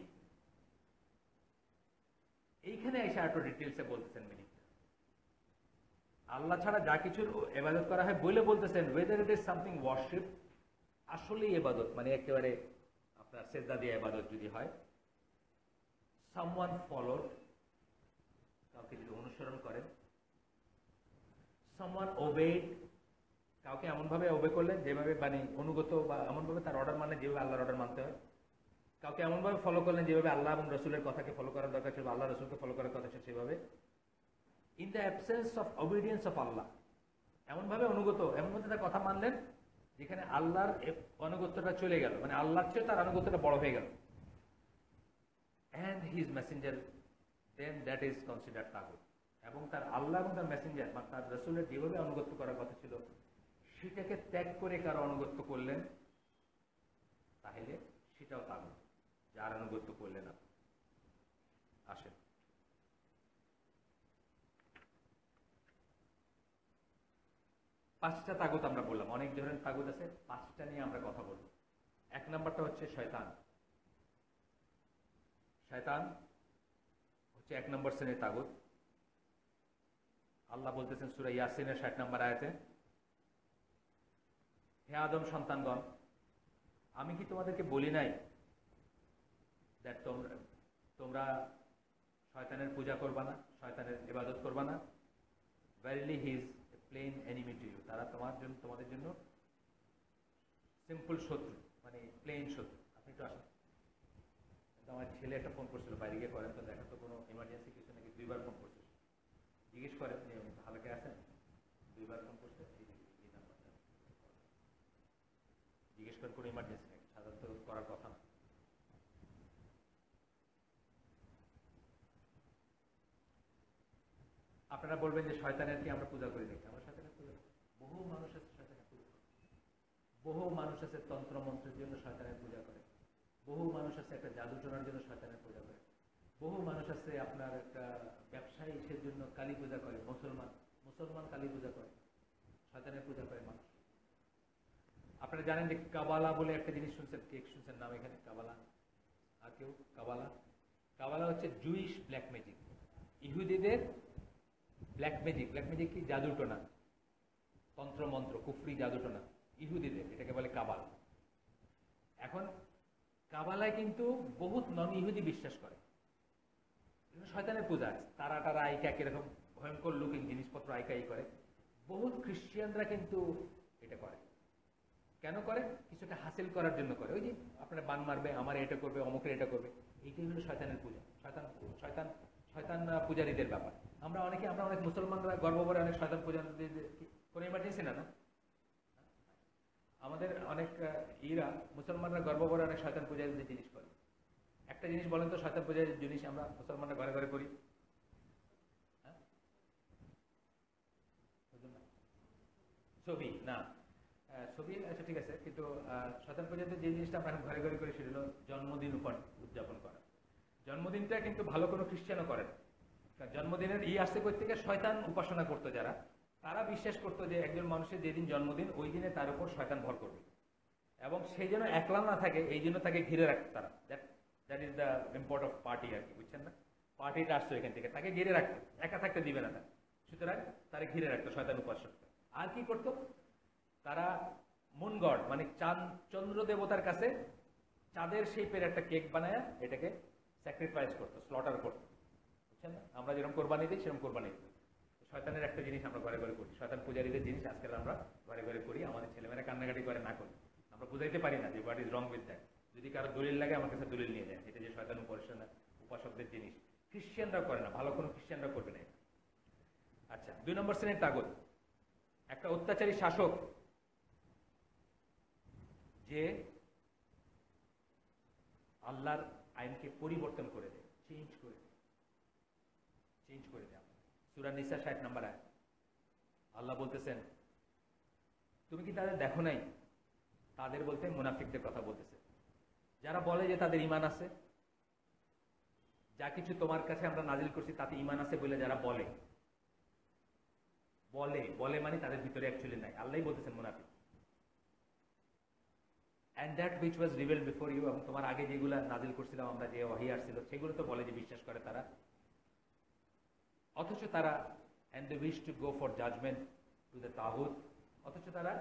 এইখানে এসে একটু ডিটেলসে বলতেছেন মিনিং। আল্লাহ ছাড়া যা কিছুর ইবাদত করা হয় বলে বলতেছেন, weather it is something worship, আসলেই ইবাদত মানে একেবারে আপনার সেজদা দিয়ে ইবাদত যদি হয়, সামওয়ান ফলোড, কাউকে যদি অনুসরণ করেন, সামওয়ান ওবেড, কাউকে এমনভাবে ওবে করলেন যেভাবে মানে অনুগত, বা এমনভাবে তার অর্ডার মানে যেভাবে আল্লাহর অর্ডার মানতে হয়, কাউকে এমনভাবে ফলো করলেন যেভাবে আল্লাহ এবং রসুলের কথাকে ফলো করার দরকার ছিল, আল্লাহ রসুলকে ফলো করার কথা ছিল সেভাবে। In the absence of obedience of Allah, এমনভাবে অনুগত, এমনভাবে তার কথা মানলেন যেখানে আল্লাহর অনুগত্যটা চলে গেল, মানে আল্লাহর চেয়ে তার অনুগত্যটা বড় হয়ে গেল, and his messenger, then that is consider তাগুত। এবং তার আল্লাহ এবং তার মেসেঞ্জার বা তার রসুলের যেভাবে অনুগত্য করার কথা ছিল সেটাকে ত্যাগ করে কারো অনুগত্য করলেন, তাহলে সেটাও তাগুত, যার আনুগত্য করলেন না। আসেন, পাঁচটা তাগুত আমরা বললাম, অনেক ধরনের তাগুত আছে, 5টা নিয়ে আমরা কথা বলবো। 1 নম্বরটা হচ্ছে শয়তান। শয়তান হচ্ছে 1 নম্বর শ্রেণীর তাগুত। আল্লাহ বলতেছেন সূরা ইয়াসিনের 60 নম্বর আয়াতে, হে আদম সন্তানগণ, আমি কি তোমাদেরকে বলি নাই যে তোমরা শয়তানের পূজা করবা না, শয়তানের ইবাদত করবা না? Verily he is a plain enemy to you, তারা তোমাদের জন্য সিম্পল শত্রু, মানে প্লেন শত্রু। আপনি একটু আসেন, আমার ছেলে একটা ফোন করছিল, বাইরে গিয়ে করেন তো, দেখা তো কোনো ইমার্জেন্সি কিছু নাকি, 2বার ফোন করছিল। জিজ্ঞেস করেন যে ভালোকে আছেন, 2বার ফোন করছে, এই নাম্বারটা জিজ্ঞেস করেন কোনো ইমার্জেন্সি নাকি, সাধারণত করার কথা না। আপনারা বলবেন যে শয়তানের কি আমরা পূজা করি নাকি? আমরা শয়তানের পূজা করি। বহু মানুষ আছে শয়তানের পূজা করে, বহু মানুষ আছে তন্ত্র মন্ত্রের জন্য শয়তানের পূজা করে, বহু মানুষ আছে একটা জাদুটনার জন্য শয়তানের পূজা করে, বহু মানুষ আছে আপনার একটা ব্যবসায়ী সে জন্য কালী পূজা করে, মুসলমান কালী পূজা করে, শয়তানের পূজা করে মানুষ। আপনারা জানেন যে কাবালা বলে একটা জিনিস শুনছেন, কে শুনছেন নাম এখানে? কাবালা, আর কেউ? কাবালা, কাবালা হচ্ছে জুইশ ব্ল্যাক ম্যাজিক, ইহুদিদের ব্ল্যাক ম্যাজিক। ব্ল্যাক ম্যাজিক কি? জাদুটনা, তন্ত্রমন্ত্র, কুফরি জাদুটনা, ইহুদিদের, এটাকে বলে কাবালা। এখন কাবালায় কিন্তু বহুত নন ইহুদি বিশ্বাস করে, শয়তানের পূজা আছে, তারা আইকা কিরকম ভয়ঙ্কর লুকিং জিনিসপত্র আইকাই করে। বহুত খ্রিস্টিয়ানরা কিন্তু এটা করে। কেন করে? কিছুটা হাসিল করার জন্য করে। ওই যে আপনারা বান মারবে, আমার এটা করবে, অমুকের এটা করবে, এইটাই হলো শয়তানের পূজা। শয়তান শয়তান শয়তান পূজারীদের ব্যাপার। আমরা অনেক মুসলমানরা গর্ব করে অনেক শয়তান পূজারীদের, কোনো ইমার্জেন্সি না, না আমাদের অনেক মুসলমানরা গর্ব করে অনেক শয়তান পূজারীদের জিনিস করে। একটা জিনিস বলেন তো, শয়তান পূজারীর জিনিস আমরা মুসলমানরা ঘরে ঘরে করি। ছবি না, ছবি আচ্ছা ঠিক আছে, কিন্তু শয়তান পূজাতে যে জিনিসটা আমরা এখন ঘরে ঘরে করি সেটা হলো জন্মদিন উদযাপন করা। জন্মদিনটা কিন্তু ভালো কোনো খ্রিস্টানও করে না। জন্মদিনের আসতে করতে গিয়ে শয়তান উপাসনা করতো যারা, তারা বিশ্বাস করতো যে একজন মানুষের যেদিন জন্মদিন ওই দিনে তার উপর শয়তান ভর করবে, এবং সেই জন্য একলা না থাকে এই জন্য তাকে ঘিরে রাখতো তারা। That is the import of party আর কি, বুঝছেন না? পার্টিটা আসতো এখান থেকে, তাকে ঘিরে রাখতো, একা থাকতে দিবে না তার, সুতরাং তারা ঘিরে রাখতো শয়তান উপাসক। আর কি করতো তারা, মুন গড মানে চাঁদ চন্দ্র দেবতার কাছে চাঁদের শেপের একটা কেক বানায় এটাকে স্যাক্রিফাইস করতো, স্লটার করতো, বুঝছেন না? আমরা যেরকম কোরবানি দিই সেরকম কোরবানি দিই। শয়তানের একটা জিনিস আমরা ঘরে ঘরে করি, শয়তান পূজারীদের জিনিস আজকাল আমরা ঘরে ঘরে করি। আমাদের ছেলেমেয়েরা কান্নাকাটি করে না করি, আমরা বুঝাইতে পারি না যে what is wrong with that. যদি কারো দলিল লাগে আমার কাছে দলিল নিয়ে যায়, এটা যে শয়তান উপাসকদের জিনিস। খ্রিস্টানরা করে না, ভালো কোনো খ্রিস্টানরা করবে না। আচ্ছা, 2 নম্বর শ্রেণীর তাগত, একটা অত্যাচারী শাসক যে আল্লাহর আইনকে পরিবর্তন করে দেয়, চেঞ্জ করে দেয়। সূরা নিসা 60 নম্বর আয়াত আল্লাহ বলতেছেন, তুমি কি তাদের দেখো নাই? তাদের বলতে মুনাফিকদের কথা বলতেছে, যারা বলে যে তাদের ঈমান আছে, যা কিছু তোমার কাছে আমরা নাজিল করছি তাতে ঈমান আছে বলে যারা বলে মানে তাদের ভিতরে অ্যাকচুয়ালি নাই। আল্লাহই বলতেছেন মুনাফিক। and that which was revealed before you, এবং তোমার আগে যেগুলো নাজিল করছিলাম আমরা, যে ওহী আসছিল সেগুলো তো বলে যে বিশ্বাস করে তারা, অথচ তারা and they wish to go for judgment to the তাগুত, অথচ তারা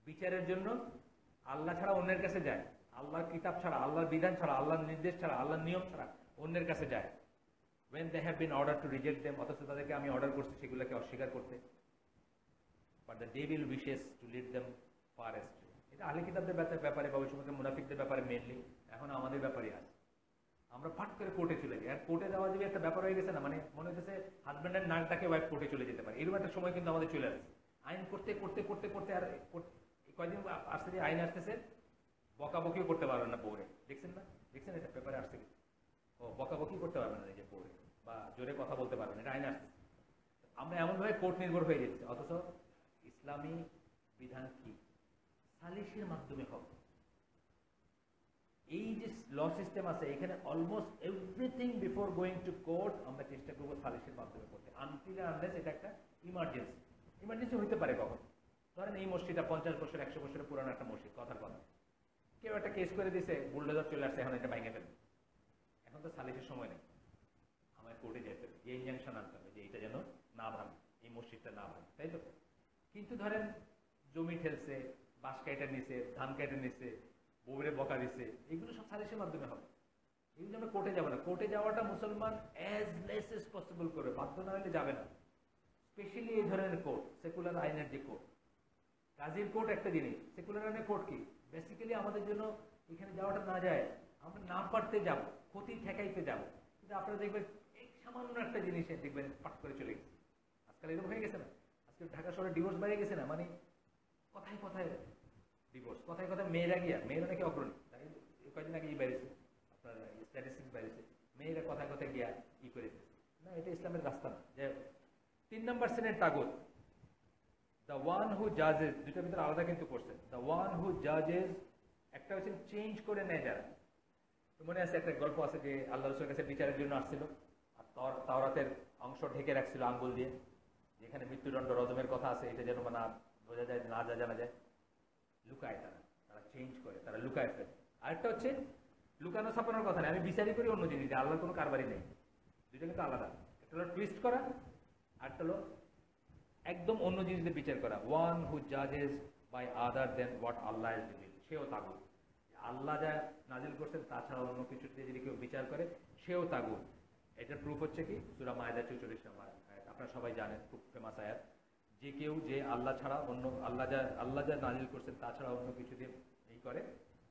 বিচারের জন্য আল্লাহ ছাড়া অন্যের কাছে যায়, আল্লাহর কিতাব ছাড়া, আল্লাহর বিধান ছাড়া, আল্লাহর নির্দেশ ছাড়া, আল্লাহর নিয়ম ছাড়া অন্যের কাছে যায়। when they have been ordered to reject them, অথচ তাদেরকে আমি অর্ডার করছি সেগুলোকে অস্বীকার করতে। but the devil wishes to lead them far astray। এটা আহলে কিতাবদের ব্যাপারে বা ওই সময় মুনাফিকদের ব্যাপারে মেনলি, এখন আমাদের ব্যাপারে আছে। আমরা ফাট করে কোর্টে চলে যাই, আর কোর্টে যাওয়া যদি একটা ব্যাপার হয়ে গেছে না, মানে মনে হচ্ছে হাজব্যান্ডের নাকটাকে ওয়াইফ কোর্টে চলে যেতে পারে, এরকম একটা সময় কিন্তু আমাদের চলে আসছে। আইন করতে করতে করতে করতে আর কয়দিন আসছে যে আইন আসতেছে, বকাবকিও করতে পারবেন না বউরে, দেখছেন না? দেখছেন এটা পেপারে আসছে, ও বকাবকি করতে পারবেন না যে বউরে, বা জোরে কথা বলতে পারবেন, এটা আইন আসছে। আমরা এমনভাবে কোর্ট নির্ভর হয়ে যাচ্ছে, অথচ ইসলামী বিধান কি? সালিসের মাধ্যমে হবে। এই যে ল সিস্টেম আছে এখানে almost everything before going to court আমরা চেষ্টা করবো সালিসের মাধ্যমে করতে, আনটিল আনলেস এটা একটা ইমার্জেন্সি হইতে পারে। কখন ধরেন এই মসজিদটা 50 বছর 100 বছরের পুরানো একটা মসজিদ, কথার কথা, কেউ একটা কেস করে দিছে, বুলডোজার চলে আসছে, এখন এটা ভেঙে ফেলবে, এখন তো সালিসের সময় নেই, আমার কোর্টে যেতে হবে, এই ইনজাংশন আনতে হবে যে এইটা যেন না ভাঙে, এই মসজিদটা না ভাঙে, তাই তো? কিন্তু ধরেন জমি ঠেলছে, বাঁশ কেটে নিছে, ধান কেটে নিছে, বউরে বকা দিছে, এগুলো সব সালিসের মাধ্যমে হবে। এই জন্য কোর্টে যাবে না। কোর্টে যাওয়াটা মুসলমান অ্যাজ লেস এস পসিবল করে, বাধ্য না হলে যাবে না। স্পেশালি এই ধরনের কোর্ট, সেকুলার আইনের যে কোর্ট, কাজীর কোর্ট একটা জিনিস, সেকুলার আইনের কোর্ট কি বেসিক্যালি আমাদের জন্য এখানে যাওয়াটা না যায়, আমরা না পারতে যাব, ক্ষতি ঠেকাইতে যাব, কিন্তু আপনারা দেখবেন এই সামান্য একটা জিনিসে দেখবেন পাঠ করে চলে গেছে। আজকাল এরকম হয়ে গেছে না, আজকে ঢাকা শহরে ডিভোর্স বেড়ে গেছে না, মানে কথায় কথায় ডিভোর্স, কথায় কথায় মেয়েরা নাকি অগ্রণী। কয়েকদিন আগে বেড়েছে আপনার স্ট্যাটিস্টিক্স বেড়েছে, মেয়েরা কথায় কথায় গিয়া করে দিচ্ছে না, এটা ইসলামের রাস্তা না। যে 3 নম্বর শ্রেণীর তাগুত, দ্য ওয়ান হু জাজেস, দুইটার ভিতরে আলাদা কিন্তু করছে। দ্য ওয়ান হু জাজেস, একটা হচ্ছে চেঞ্জ করে নেয় যারা। মনে আছে একটা গল্প আছে যে আল্লাহ রসুলের কাছে বিচারের জন্য আসছিল, আর তাওরাতের অংশ ঢেকে রাখছিল আঙ্গুল দিয়ে, যেখানে মৃত্যুদণ্ড রজমের কথা আছে, এটা যেন না বোঝা যায়, না জানা যায়, লুকায় তারা চেঞ্জ করে, তারা লুকায় ফেলে। আরেকটা হচ্ছে লুকানো ছাপানোর কথা নেই, আমি বিচারই করি অন্য জিনিস, যে আল্লাহর কোনো কারবারই নেই, দুইটা কিন্তু আলাদা। একটা হলো টুইস্ট করা, আরেকটা হলো একদম অন্য জিনিসদের বিচার করা। ওয়ান হু জাজেস by other than what Allah is revealed, সেও তাগুত। আল্লাহ যা নাজিল করছেন তাছাড়া অন্য কিছু দিয়ে যদি কেউ বিচার করে সেও তাগুত। এটার প্রুফ হচ্ছে কি সূরা মায়েদা 44 নম্বর আয়াত, আপনারা সবাই জানেন, খুব ফেমাস আয়াত, যে কেউ যে আল্লাহ ছাড়া অন্য আল্লাহ যা নাজিল করছেন তাছাড়া অন্য কিছু দিয়ে এই করে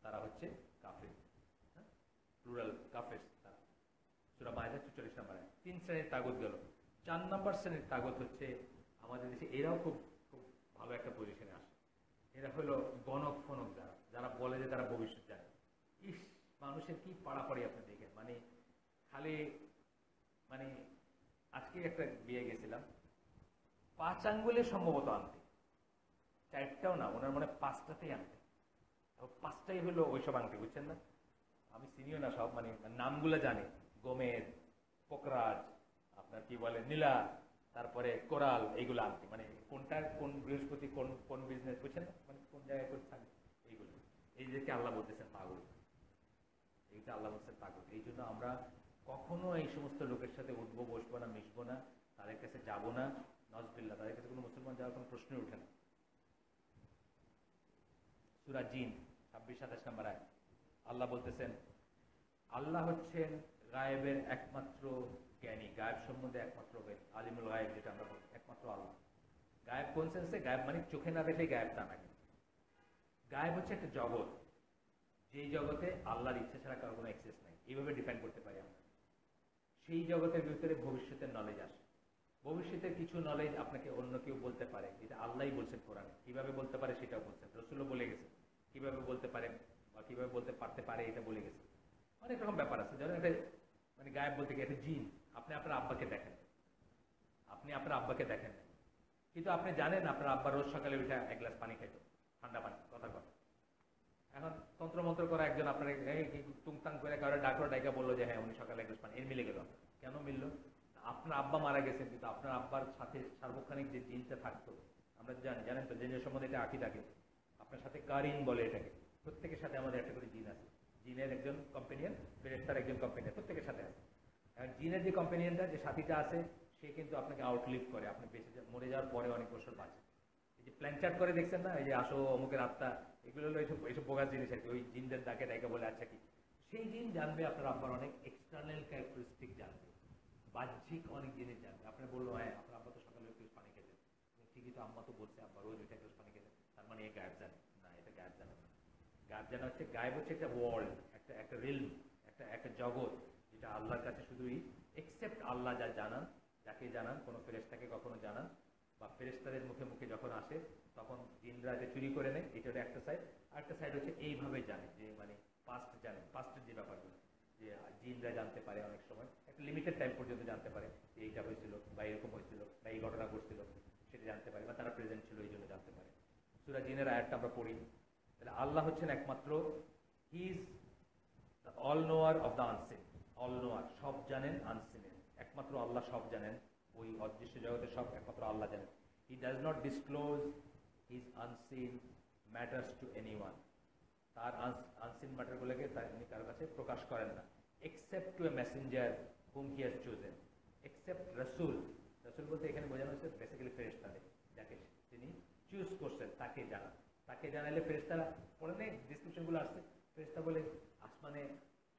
তারা হচ্ছে কাফের, প্লুরাল কাফের তারা। সূরা মায়েদা 44 নম্বর আয়াত। 3 শ্রেণীর তাগুত গেল। 4 নম্বর শ্রেণীর তাগুত হচ্ছে আমাদের দেশে, এরাও খুব খুব ভালো একটা পজিশনে আসে। এরা হলো গণক ফনক, যারা বলে যে তারা ভবিষ্যৎ জানে। ইস, মানুষের কি পাড়াপাড়ি আপনি দেখেন, মানে খালি মানে আজকে একটা বিয়ে গেছিলাম, 5 আঙ্গুলে সম্ভবত আনতে, 4টাও না, ওনার মনে 5টাতেই আনতে, 5টাই হলো ওইসব আংটি, বুঝছেন না? আমি চিনিও না সব, মানে নামগুলো জানি, গোমেদ, পোকরাজ, আপনার কি বলে নীলা, তারপরে কোরাল, এইগুলো আংটি, মানে কোনটা কোন বৃহস্পতি কোন কোন বিজনেস, বুঝছেন না, মানে কোন জায়গায় করে থাকে এইগুলো। এই যে আল্লাহ বলতেছেন পাগল, এই যে আল্লাহ বলছেন পাগল। এই জন্য আমরা কখনো এই সমস্ত লোকের সাথে উঠবো, বসবো না, মিশবো না, তাদের কাছে যাবো না, নজবিল্লাহ, তাদের কাছে কোনো মুসলমান যাওয়ার কোনো প্রশ্নই ওঠে না। সূরা জিন 26-27 নম্বর আয়াত, আল্লাহ বলতেছেন, আল্লাহ হচ্ছেন গায়েবের একমাত্র জ্ঞানী, গায়েব সম্বন্ধে একমাত্র জ্ঞানী, আলিমুল গায়েব যেটা আমরা বলি, একমাত্র আল্লাহ। গায়েব কোন সেন্সে? গায়েব মানে চোখে না দেখলে গায়েব তা না, কিন্তু গায়েব হচ্ছে একটা জগৎ, যেই জগতে আল্লাহর ইচ্ছা ছাড়া কারো কোনো অ্যাক্সেস নাই, এইভাবে ডিফাইন করতে পারি আমরা। সেই জগতের ভিতরে ভবিষ্যতের নলেজ আসে। ভবিষ্যতের কিছু নলেজ আপনাকে অন্য কেউ বলতে পারে, এটা আল্লাহই বলছেন কোরআনে, কিভাবে বলতে পারে সেটাও বলছেন, রসুলও বলে গেছে কিভাবে বলতে পারে বা কিভাবে বলতে পারতে পারে, এটা বলে গেছে। অনেক রকম ব্যাপার আছে, ধরেন একটা মানে গায়েব বলতে গিয়ে একটা জিন, আপনি আপনার আব্বাকে দেখেন, আপনি আপনার আব্বাকে দেখেন না, কিন্তু আপনি জানেন আপনার আব্বা রোজ সকালে উঠে 1 গ্লাস পানি খাইত, ঠান্ডা পানি, কথা কথা। এখন তন্ত্রমন্ত্র করা একজন আপনার টুংটাং করে কারো ডাকলো, ডাইকা বললো যে হ্যাঁ উনি সকালে 1 গ্লাস পানি, এর মিলে গেল। কেন মিললো? আপনার আব্বা মারা গেছেন, কিন্তু আপনার আব্বার সাথে সার্বক্ষণিক যে জিনটা থাকতো, আমরা জানেন তো, জিনের সম্বন্ধে এটা আঁকি থাকে, আপনার সাথে কারিন বলে এটাকে, প্রত্যেকের সাথে আমাদের একটা করে জিন আছে, জিনের একজন কম্পেনিয়ন, ফেরেশতার একজন কম্পেনিয়ন, প্রত্যেকের সাথে আছে। এখন জিনের যে কম্পেনিয়নটা, যে সাথীটা আছে, সে কিন্তু আপনাকে আউটলিভ করে, আপনি বেঁচে মরে যাওয়ার পরে অনেক বছর বাঁচে। এই যে প্ল্যান চার্ট করে দেখছেন না, এই যে আসো অমুকের আত্মা, এগুলো হলো এইসব বোগার জিনিস আর কি, ওই জিনদের ডাকে ডাকে বলে আচ্ছা কি, সেই জিন জানবে আপনার আব্বার অনেক এক্সটার্নাল ক্যারেক্টারিস্টিক জানবে, বাহ্যিক অনেক জিনিস জানবে। আপনি বললো হ্যাঁ আপনার আব্বা তো সকালে একটু পানি খেতেন, ঠিকই তো, আম্মা তো বলছে আব্বা রোজ উঠে একটু পানি খেতেন, তার মানে এই গায়েব জানে না, এটা গায়েব জানে না। গায়েব জানা হচ্ছে, গায়েব হচ্ছে একটা ওয়ার্ল্ড, একটা একটা রিলম, একটা একটা জগৎ, যেটা আল্লাহর কাছে শুধুই এক্সেপ্ট আল্লাহ যা জানান, যাকে জানান, কোনো ফেরেশতাকে কখনো জানান, বা ফেরেশতাদের মুখে মুখে যখন আসে তখন জিনরা যে চুরি করে নেয়, এটা হলো একটা সাইড। আর একটা সাইড হচ্ছে এইভাবে জানে, যে মানে পাস্ট জানে, পাস্টের যে ব্যাপারগুলো, যে জিনরা জানতে পারে অনেক সময় একটা লিমিটেড টাইম পর্যন্ত জানতে পারে যে এইটা হয়েছিল বা এরকম হয়েছিল বা এই ঘটনা ঘটছিল, সেটা জানতে পারে, বা তারা প্রেজেন্ট ছিল এই জন্য জানতে পারে। সূরা জিনের আয়াতটা আমরা পড়ি, তাহলে আল্লাহ হচ্ছেন একমাত্র, he is the all knower of the unseen, all knower, সব জানেন, আনসিনের একমাত্র আল্লাহ সব জানেন, ওই অদৃশ্য জগতের সব একমাত্র আল্লাহ জানেন। He does not disclose his unseen matters to anyone, তার আনসিন ম্যাটারগুলোকে তিনি কারোর কাছে প্রকাশ করেন না, except to a messenger whom he has chosen, except রসুল। রসুল বলতে এখানে বোঝানো হচ্ছে বেসিক্যালি ফেরেশতাদের, যাকে তিনি চুজ করছেন তাকে জানান, তাকে জানালে ফেরেশতারা পড়ে নেই, ডিসক্রিপশনগুলো আসছে, ফেরেশতা বলে আসমানে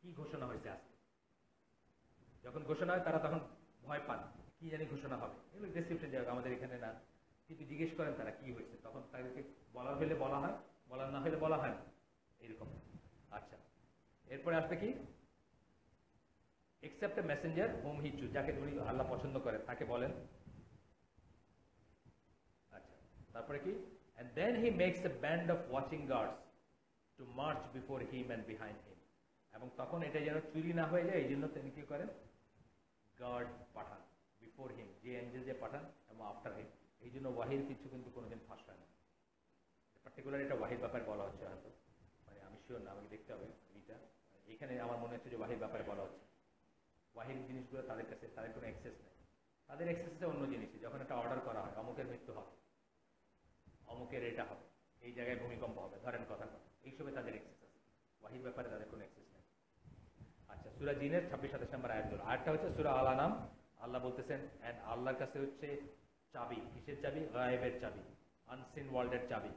কি ঘোষণা হয়েছে আজকে, যখন ঘোষণা হয় তারা তখন ভয় পান, কি জানি ঘোষণা হবে, এগুলো ডিসক্রিপশন জায়গা আমাদের এখানে না, কিন্তু জিজ্ঞেস করেন তারা কি হয়েছে, তখন তাদেরকে বলার হলে বলা হয়, বলার না হলে বলা হয় না, এরকম। আচ্ছা, এরপরে আসবে কি, except A Messenger home he choose, যাকে উনি আল্লাহ পছন্দ করেন তাকে বলেন। আচ্ছা, তারপরে কি, and then he makes a band of watching guards to march before him and behind him, এবং তখন এটা যেন চুরি না হয়ে যায় এই জন্য তিনি কি করেন, গার্ড পাঠান, বিফোর হিম, যে এঞ্জেল যে পাঠান, এবং আফটার হিম, এই জন্য ওয়াহির কিছু কিন্তু কোনোদিন ফাঁস হয় না। পার্টিকুলার এটা ওয়াহির ব্যাপারে বলা হচ্ছে হয়তো, মানে আমি শিওর না, আমাকে দেখতে হবে এইটা, এখানে আমার মনে হচ্ছে যে ওয়াহির ব্যাপারে বলা হচ্ছে। ওয়াহির জিনিসগুলো তাদের কাছে, তাদের কোনো অ্যাক্সেস নেই, তাদের অ্যাক্সেস আছে অন্য জিনিসে, যখন একটা অর্ডার করা হয় অমুকের মৃত্যু হবে, অমুকের এটা হবে, এই জায়গায় ভূমিকম্প হবে, ধরেন কথা কথা, এইসবে তাদের অ্যাক্সেস আছে, ওয়াহির ব্যাপারে তাদের কোনো অ্যাক্সেস নেই। আচ্ছা, সূরা জিনের 26-27 নম্বর আয়াতগুলো, আরেকটা হচ্ছে সূরা আল আনাম, আল্লাহ বলতেছেন এন্ড আল্লাহর কাছে হচ্ছে চাবি, কিসের চাবি? গায়েবের চাবি, আনসিন ওয়ার্ল্ডের চাবি,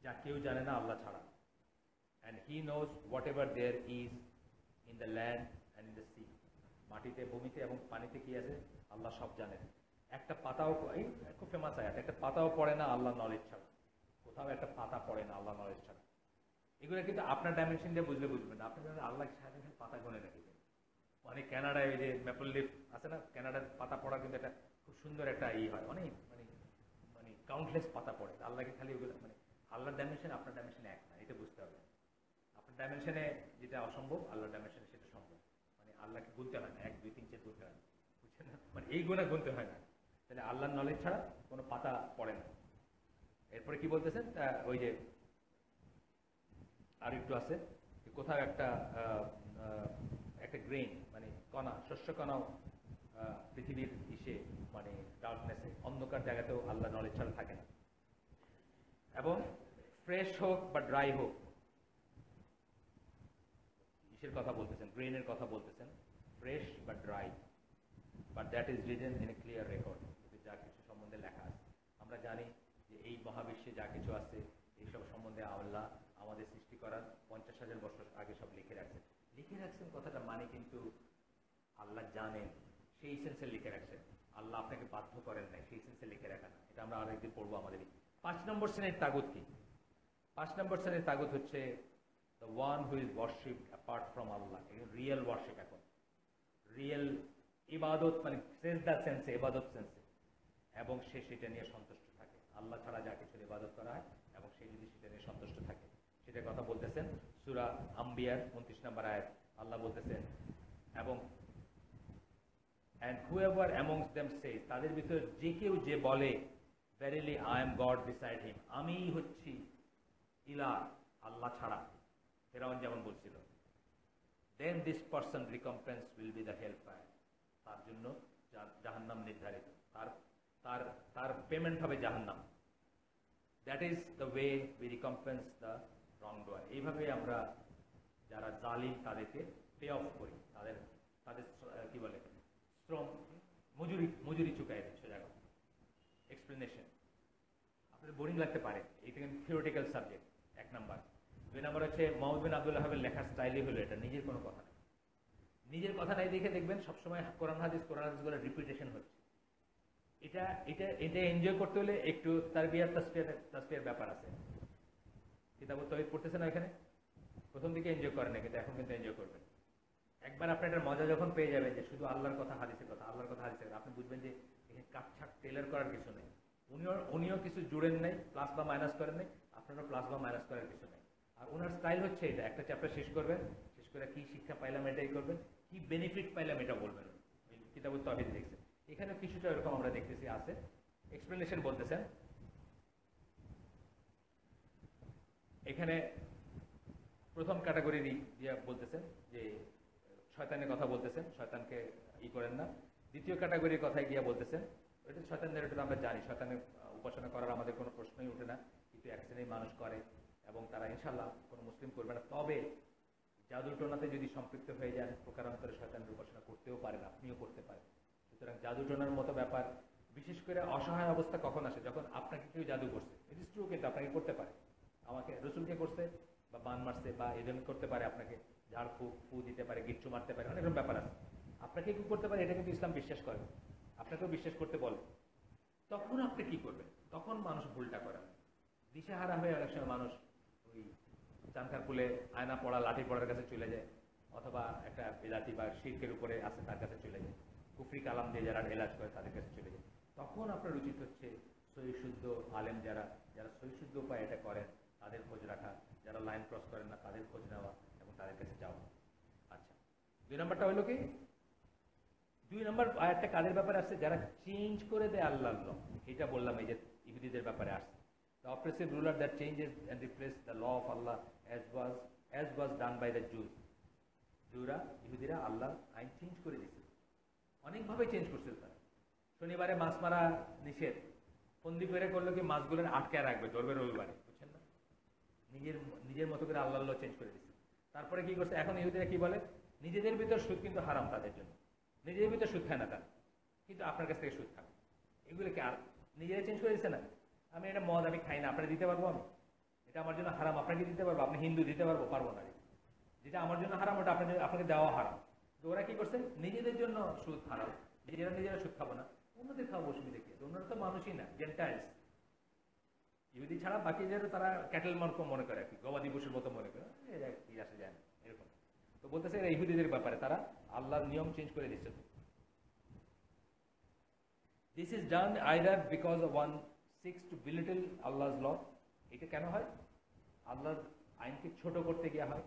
যা কেউ জানে না আল্লাহ ছাড়া। And he knows whatever there is in the land and in the sea, মাটিতে, ভূমিতে এবং পানিতে কি আছে আল্লাহ সব জানেন। একটা পাতাও, এই খুব ফেমাস আয়াত, একটা পাতাও পড়ে না আল্লাহ নলেজ ছাড়া, কোথাও একটা পাতা পড়ে না আল্লাহ নলেজ ছাড়া। এগুলো কিন্তু আপনার ডাইমেনশন দিয়ে বুঝলে বুঝবেন না। আপনি যখন আল্লাহ সারাদিন পাতা গনে রাখবেন, মানে কানাডায় ওই যে ম্যাপল লিফ আছে না, কানাডার পাতা পড়া কিন্তু একটা খুব সুন্দর একটা হয়, অনেক মানে মানে কাউন্টলেস পাতা পড়ে। আল্লাহকে খালি ওগুলো মানে আল্লাহর ডাইমেনশন আপনার ডাইমেনশনে এক না, এটা বুঝতে হবে। আপনার ডাইমেনশনে যেটা অসম্ভব, আল্লাহর ডাইমেনশনে সেটা সম্ভব। মানে আল্লাহকে গুনতে হয় না, 1 2 3 4 গুনতে হয় না, বুঝছেন না? মানে এই গুণা গুনতে হয় না, তাহলে আল্লাহর নলেজ ছাড়া কোনো পাতা পড়ে না। এরপরে কি বলতেছেন, ওই যে আর একটু আছে, কোথাও একটা একটা গ্রেইন মানে কণা, শস্য কণাও পৃথিবীর ইসে মানে ডার্কনেসে, অন্ধকার জায়গাতেও আল্লাহ নলেজ ছাড়া থাকে না। এবং ফ্রেশ হোক বা ড্রাই হোক, ইসের কথা বলতেছেন, গ্রেইনের কথা বলতেছেন, ফ্রেশ বা dry, but that is written in a clear record. যা কিছু সম্বন্ধে লেখা আছে, আমরা জানি যে এই মহাবিশ্বে যা কিছু আছে এইসব সম্বন্ধে আল্লাহ আমাদের সৃষ্টি করার 50,000 বছর আগে সব লিখে রাখছেন। লিখে রাখছেন কথাটা মানে কিন্তু আল্লাহ জানেন, সেই সেন্সে লিখে রাখছেন। আল্লাহ আপনাকে বাধ্য করেন নাই, সেই সেন্সে লিখে রাখা না। এটা আমরা আরেকদিন পড়বো আমাদের 5 নম্বর শ্রেণীর তাগুত কি। 5 নম্বর শ্রেণীর তাগুত হচ্ছে the one who is worshipped apart from Allah. Real worship, এখন রিয়েল ইবাদত, মানে সেজদা সেন্সে, ইবাদত সেন্সে, এবং সে সেটা নিয়ে সন্তুষ্ট থাকে। আল্লাহ ছাড়া যা কিছু ইবাদত করা হয় এবং সে যদি সেটা নিয়ে সন্তুষ্ট থাকে, সেটার কথা বলতেছেন সূরা আম্বিয়ার 29 নম্বর আয়াত। আল্লাহ বলতেছেন, এবং and whoever amongst them says, তাদের ভিতর যে কেউ যে বলে, verily I am God beside him, আমিই হচ্ছি ইলাহ আল্লাহ ছাড়া, ফেরাউন যেমন বলছিল, then this person recompense will be the hellfire, তার জন্য জাহান্নাম নির্ধারিত, তার তার তার পেমেন্ট হবে জাহান্নাম। That is the way we recompense the wrong doer. এইভাবে আমরা যারা জালিম তাদেরকে পে অফ করি, তাদের তাদের কি বলে শ্রম, মজুরি চুকাই দেয়। সোজা কথা, এক্সপ্লেনেশন আপনাদের বোরিং লাগতে পারে, এইটা কিন্তু থিওরিটিক্যাল সাবজেক্ট, 1 নাম্বার। 2 নাম্বার হচ্ছে মোহাম্মদ বিন আব্দুল ওয়াহাবের লেখার স্টাইলই হলো এটা, নিজের কোনো কথা নেই। নিজের কথা নাই দেখে দেখবেন সবসময় কোরআন হাদিসগুলো রিপিটেশন হচ্ছে। এটা এটা এটা এনজয় করতে হলে একটু তারবিয়াত তাসফিয়ার ব্যাপার আছে। কিতাব তাওহীদ পড়তেছেন না, এখানে প্রথম দিকে এনজয় করেন না, কিন্তু এখন কিন্তু এনজয় করবেন। একবার আপনি একটা মজা যখন পেয়ে যাবেন যে শুধু আল্লাহর কথা হাদিসের কথা, আল্লাহর কথা হাদিসের কথা, আপনি বুঝবেন যে এখানে কাটছাট টেলার করার কিছু নেই। উনিও কিছু জুড়েন নাই, প্লাস বা মাইনাস করেন নাই, আপনারও প্লাস বা মাইনাস করার কিছু নেই। আর ওনার স্টাইল হচ্ছে এটা, একটা চ্যাপ্টার শেষ করবেন, শেষ করে কি শিক্ষা পাইলাম এটাই করবেন, কি বেনিফিট পাইলাম এটা বলবেন। কিতাব তাওহীদ দেখছেন, এখানে কিছুটা এরকম আমরা দেখতেছি আছে। এক্সপ্লেনেশন বলতেছেন, এখানে প্রথম ক্যাটাগরি দিয়ে বলতেছেন যে শয়তানের কথা বলতেছেন, শয়তানকে করেন না। দ্বিতীয় ক্যাটাগরির কথায় গিয়ে বলতেছেন, এটা শয়তানদের, এটা আমরা জানি, শয়তানের উপাসনা করার আমাদের কোনো প্রশ্নই ওঠে না, কিন্তু এক শ্রেণীর মানুষ করে এবং তারা ইনশাল্লাহ কোনো মুসলিম করবে না। তবে জাদু টোনাতে যদি সম্পৃক্ত হয়ে যান, প্রকারান্তরে শয়তানের উপাসনা করতেও পারেন, আপনিও করতে পারেন। সুতরাং জাদু টোনার মতো ব্যাপার, বিশেষ করে অসহায় অবস্থা কখন আসে, যখন আপনাকে কেউ জাদু করছে, ইট ইজ ট্রু, কিন্তু আপনাকে করতে পারে, আমাকে রসুলকে করছে বা বান মারছে বা এজন্য করতে পারে, আপনাকে ঝাড় ফু দিতে পারে, গিচ্ছু মারতে পারে, অনেক রকম ব্যাপার আছে। আপনাকে কি করতে পারে, এটা কিন্তু ইসলাম বিশ্বাস করে, আপনাকেও বিশ্বাস করতে বলে। তখন আপনি কি করবেন? তখন মানুষ ভুলটা করে, দিশেহারা হয়ে অনেক সময় মানুষ ওই চানকার কুলে আয়না পড়া, লাঠি পড়ার কাছে চলে যায়, অথবা একটা বেদাতি বা শিরকের উপরে আছে তার কাছে চলে যায়, কুফরি কালাম দিয়ে যারা এলাজ করে তাদের কাছে চলে যায়। তখন আপনার উচিত হচ্ছে সহিশুদ্ধ আলেম যারা যারা সহিশুদ্ধ উপায় এটা করেন তাদের খোঁজ রাখা, যারা লাইন ক্রস করেন না তাদের খোঁজ নেওয়া এবং তাদের কাছে যাওয়া। আচ্ছা, 2 নম্বরটা হলো কি, 2 নম্বর আয়াতটা কাদের ব্যাপারে আসছে, যারা চেঞ্জ করে দেয় আল্লাহর ল। এটা বললাম, এই যে ইহুদিদের ব্যাপারে আসছে, the oppressive ruler that changes and replaces the law of Allah as was done by the Jews. ইহুদিরা আল্লাহর আইন চেঞ্জ করে দিয়েছিল, অনেকভাবে চেঞ্জ করছিল তারা। শনিবারে মাছ মারা নিষেধ, বন্দি করে করলো কি, মাছগুলোর আটকে রাখবে, ধরবে রবিবারে, বুঝছেন না? নিজের মতো করে আল্লাহ চেঞ্জ করে দিচ্ছে। তারপরে কি করছে, এখন ইহুদিরা কি বলে, নিজেদের ভিতর সুদ কিন্তু হারাম তাদের জন্য, নিজেদের ভিতর সুদ খায় না তারা, কিন্তু আপনার কাছ থেকে সুদ খাবে। এগুলোকে আর নিজেরা চেঞ্জ করে দিচ্ছে না। আমি এটা মদ আমি খাই না, আপনাকে দিতে পারবো, আমি এটা আমার জন্য হারাম, আপনাকে দিতে পারবো, আপনি হিন্দু দিতে পারবো, পারবো না। যেটা আমার জন্য হারাম ওটা আপনাকে দেওয়া হারাম। তো ওরা কি করছে, নিজেদের জন্য সুদ হারাম, নিজেরা সুদ খাবো না, অন্যদের খাবো, অসুবিধা কি? অন্যরা তো মানুষই না, জেন্টাইলস। ইহুদি ছাড়া বাকি যারা তারা ক্যাটেল মার্ক মনে করে আর কি, গবাদি পশুর মতো মনে করে, কি আসে যায় না এরকম। তো বলতেছে এরা ইহুদিদের ব্যাপারে তারা আল্লাহর নিয়ম চেঞ্জ করে দিচ্ছে। This is done either because one seeks to belittle Allah's law. এটা কেন হয়? আল্লাহর আইনকে ছোট করতে গিয়া হয়।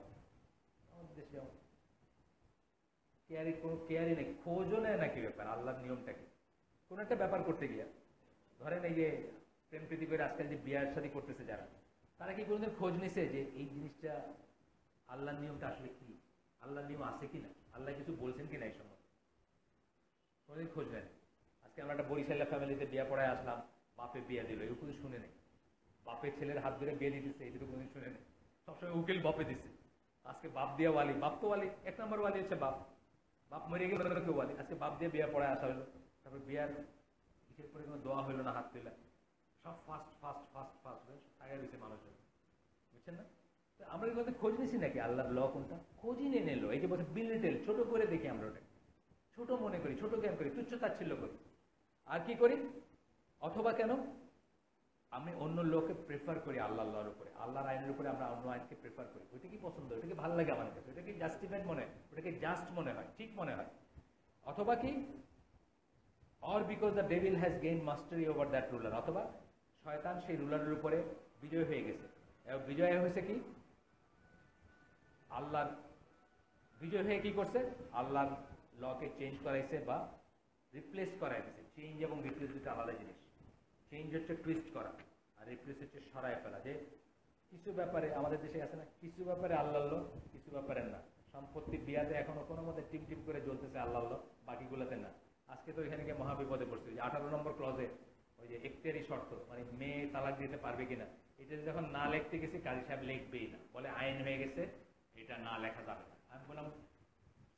আমাদের দেশে যেমন কোনো কেয়ারই নেই, খোঁজও নেয় নাকি ব্যাপার আল্লাহর নিয়মটাকে কোন একটা ব্যাপার করতে গিয়া। ধরেন এই যে প্রেম প্রীতি করে আজকাল যে বিয়ার শাদী করতেছে যারা, তারা কি কোনোদিন খোঁজ নিছে যে এই জিনিসটা আল্লাহর নিয়মটা আসলে কি, আল্লাহর নিয়ম আছে কিনা, আল্লাহ কিছু বলছেন কিনা এই সময়? কোনোদিন খোঁজ নেয়। আজকে আমরা একটা বরিশালা ফ্যামিলিতে বিয়া পড়ায় আসলাম, বাপে বিয়া দিল, এও কোনো শুনে নেই। বাপে ছেলের হাত ধরে বিয়ে দিতেছে, এটা তো কোনোদিন শুনে নেই। সবসময় উকিল বাপে দিচ্ছে। আজকে বাপ দিয়া ওয়ালি, বাপ তো ওয়ালি, এক নম্বর ওয়ালি হচ্ছে বাপ। বাপ মরে গেলে কেউ ওয়ালি। আজকে বাপ দিয়ে বিয়া পড়ায় আসা হলো, তারপর বিয়ার ইসের পরে কোনো দোয়া হইলো না, হাত তুলে সব ফাস্ট ফাস্ট ফাস্ট ফাস্ট টাকা দিচ্ছে মানুষের, বুঝছেন না? তো আমরা এগুলোতে খোঁজ নিছি নাকি আল্লাহর ল কোনটা? খোঁজই নিয়ে নিল। এই যে বলছে বিলিটেল, ছোট করে দেখি আমরা, ওটা ছোট মনে করি, ছোট জ্ঞান করি, তুচ্ছ তাচ্ছিল্য করি। আর কি করি? অথবা কেন আমি অন্য লোককে প্রেফার করি আল্লাহর উপরে, আল্লাহর আইনের উপরে আমরা অন্য আইনকে প্রেফার করি। ওইটা কি পছন্দ, ওইটাকে ভালো লাগে আমার কাছে, ওইটাকে জাস্টিফাইড মনে হয়, ওটাকে জাস্ট মনে হয়, ঠিক মনে হয়। অথবা কি, or because the devil has gain mastery over that ruler, অথবা শয়তান সেই রুলারের উপরে বিজয় হয়ে গেছে। এবং বিজয় হয়েছে কি, আল্লাহর বিজয় হয়ে কি করছে, আল্লাহর লকে চেঞ্জ করাইছে বা রিপ্লেস করাই দিছে। চেঞ্জ এবং রিপ্লেস দুটো আলাদা জিনিস। চেঞ্জ হচ্ছে টুইস্ট করা, আর রিপ্লেস হচ্ছে সরায় ফেলা। যে কিছু ব্যাপারে আমাদের দেশে আছে না, কিছু ব্যাপারে আল্লাহর ল, কিছু ব্যাপারে না। সম্পত্তি বিয়াতে এখনো কোনো মধ্যে টিম টিম করে জ্বলতেছে আল্লাহর ল, বাকিগুলোতে না। আজকে তো এখানে গিয়ে মহাবিপদে পড়ছে। যে 18 নম্বর ক্লজে ওই যে এখতিয়ারি শর্ত, মানে মেয়ে তালাক দিতে পারবে কিনা, এটা যখন না লিখতে গেছি কাজী সাহেব লিখবেই না, বলে আইন হয়ে গেছে, এটা না লেখা যাবে না। আমি বললাম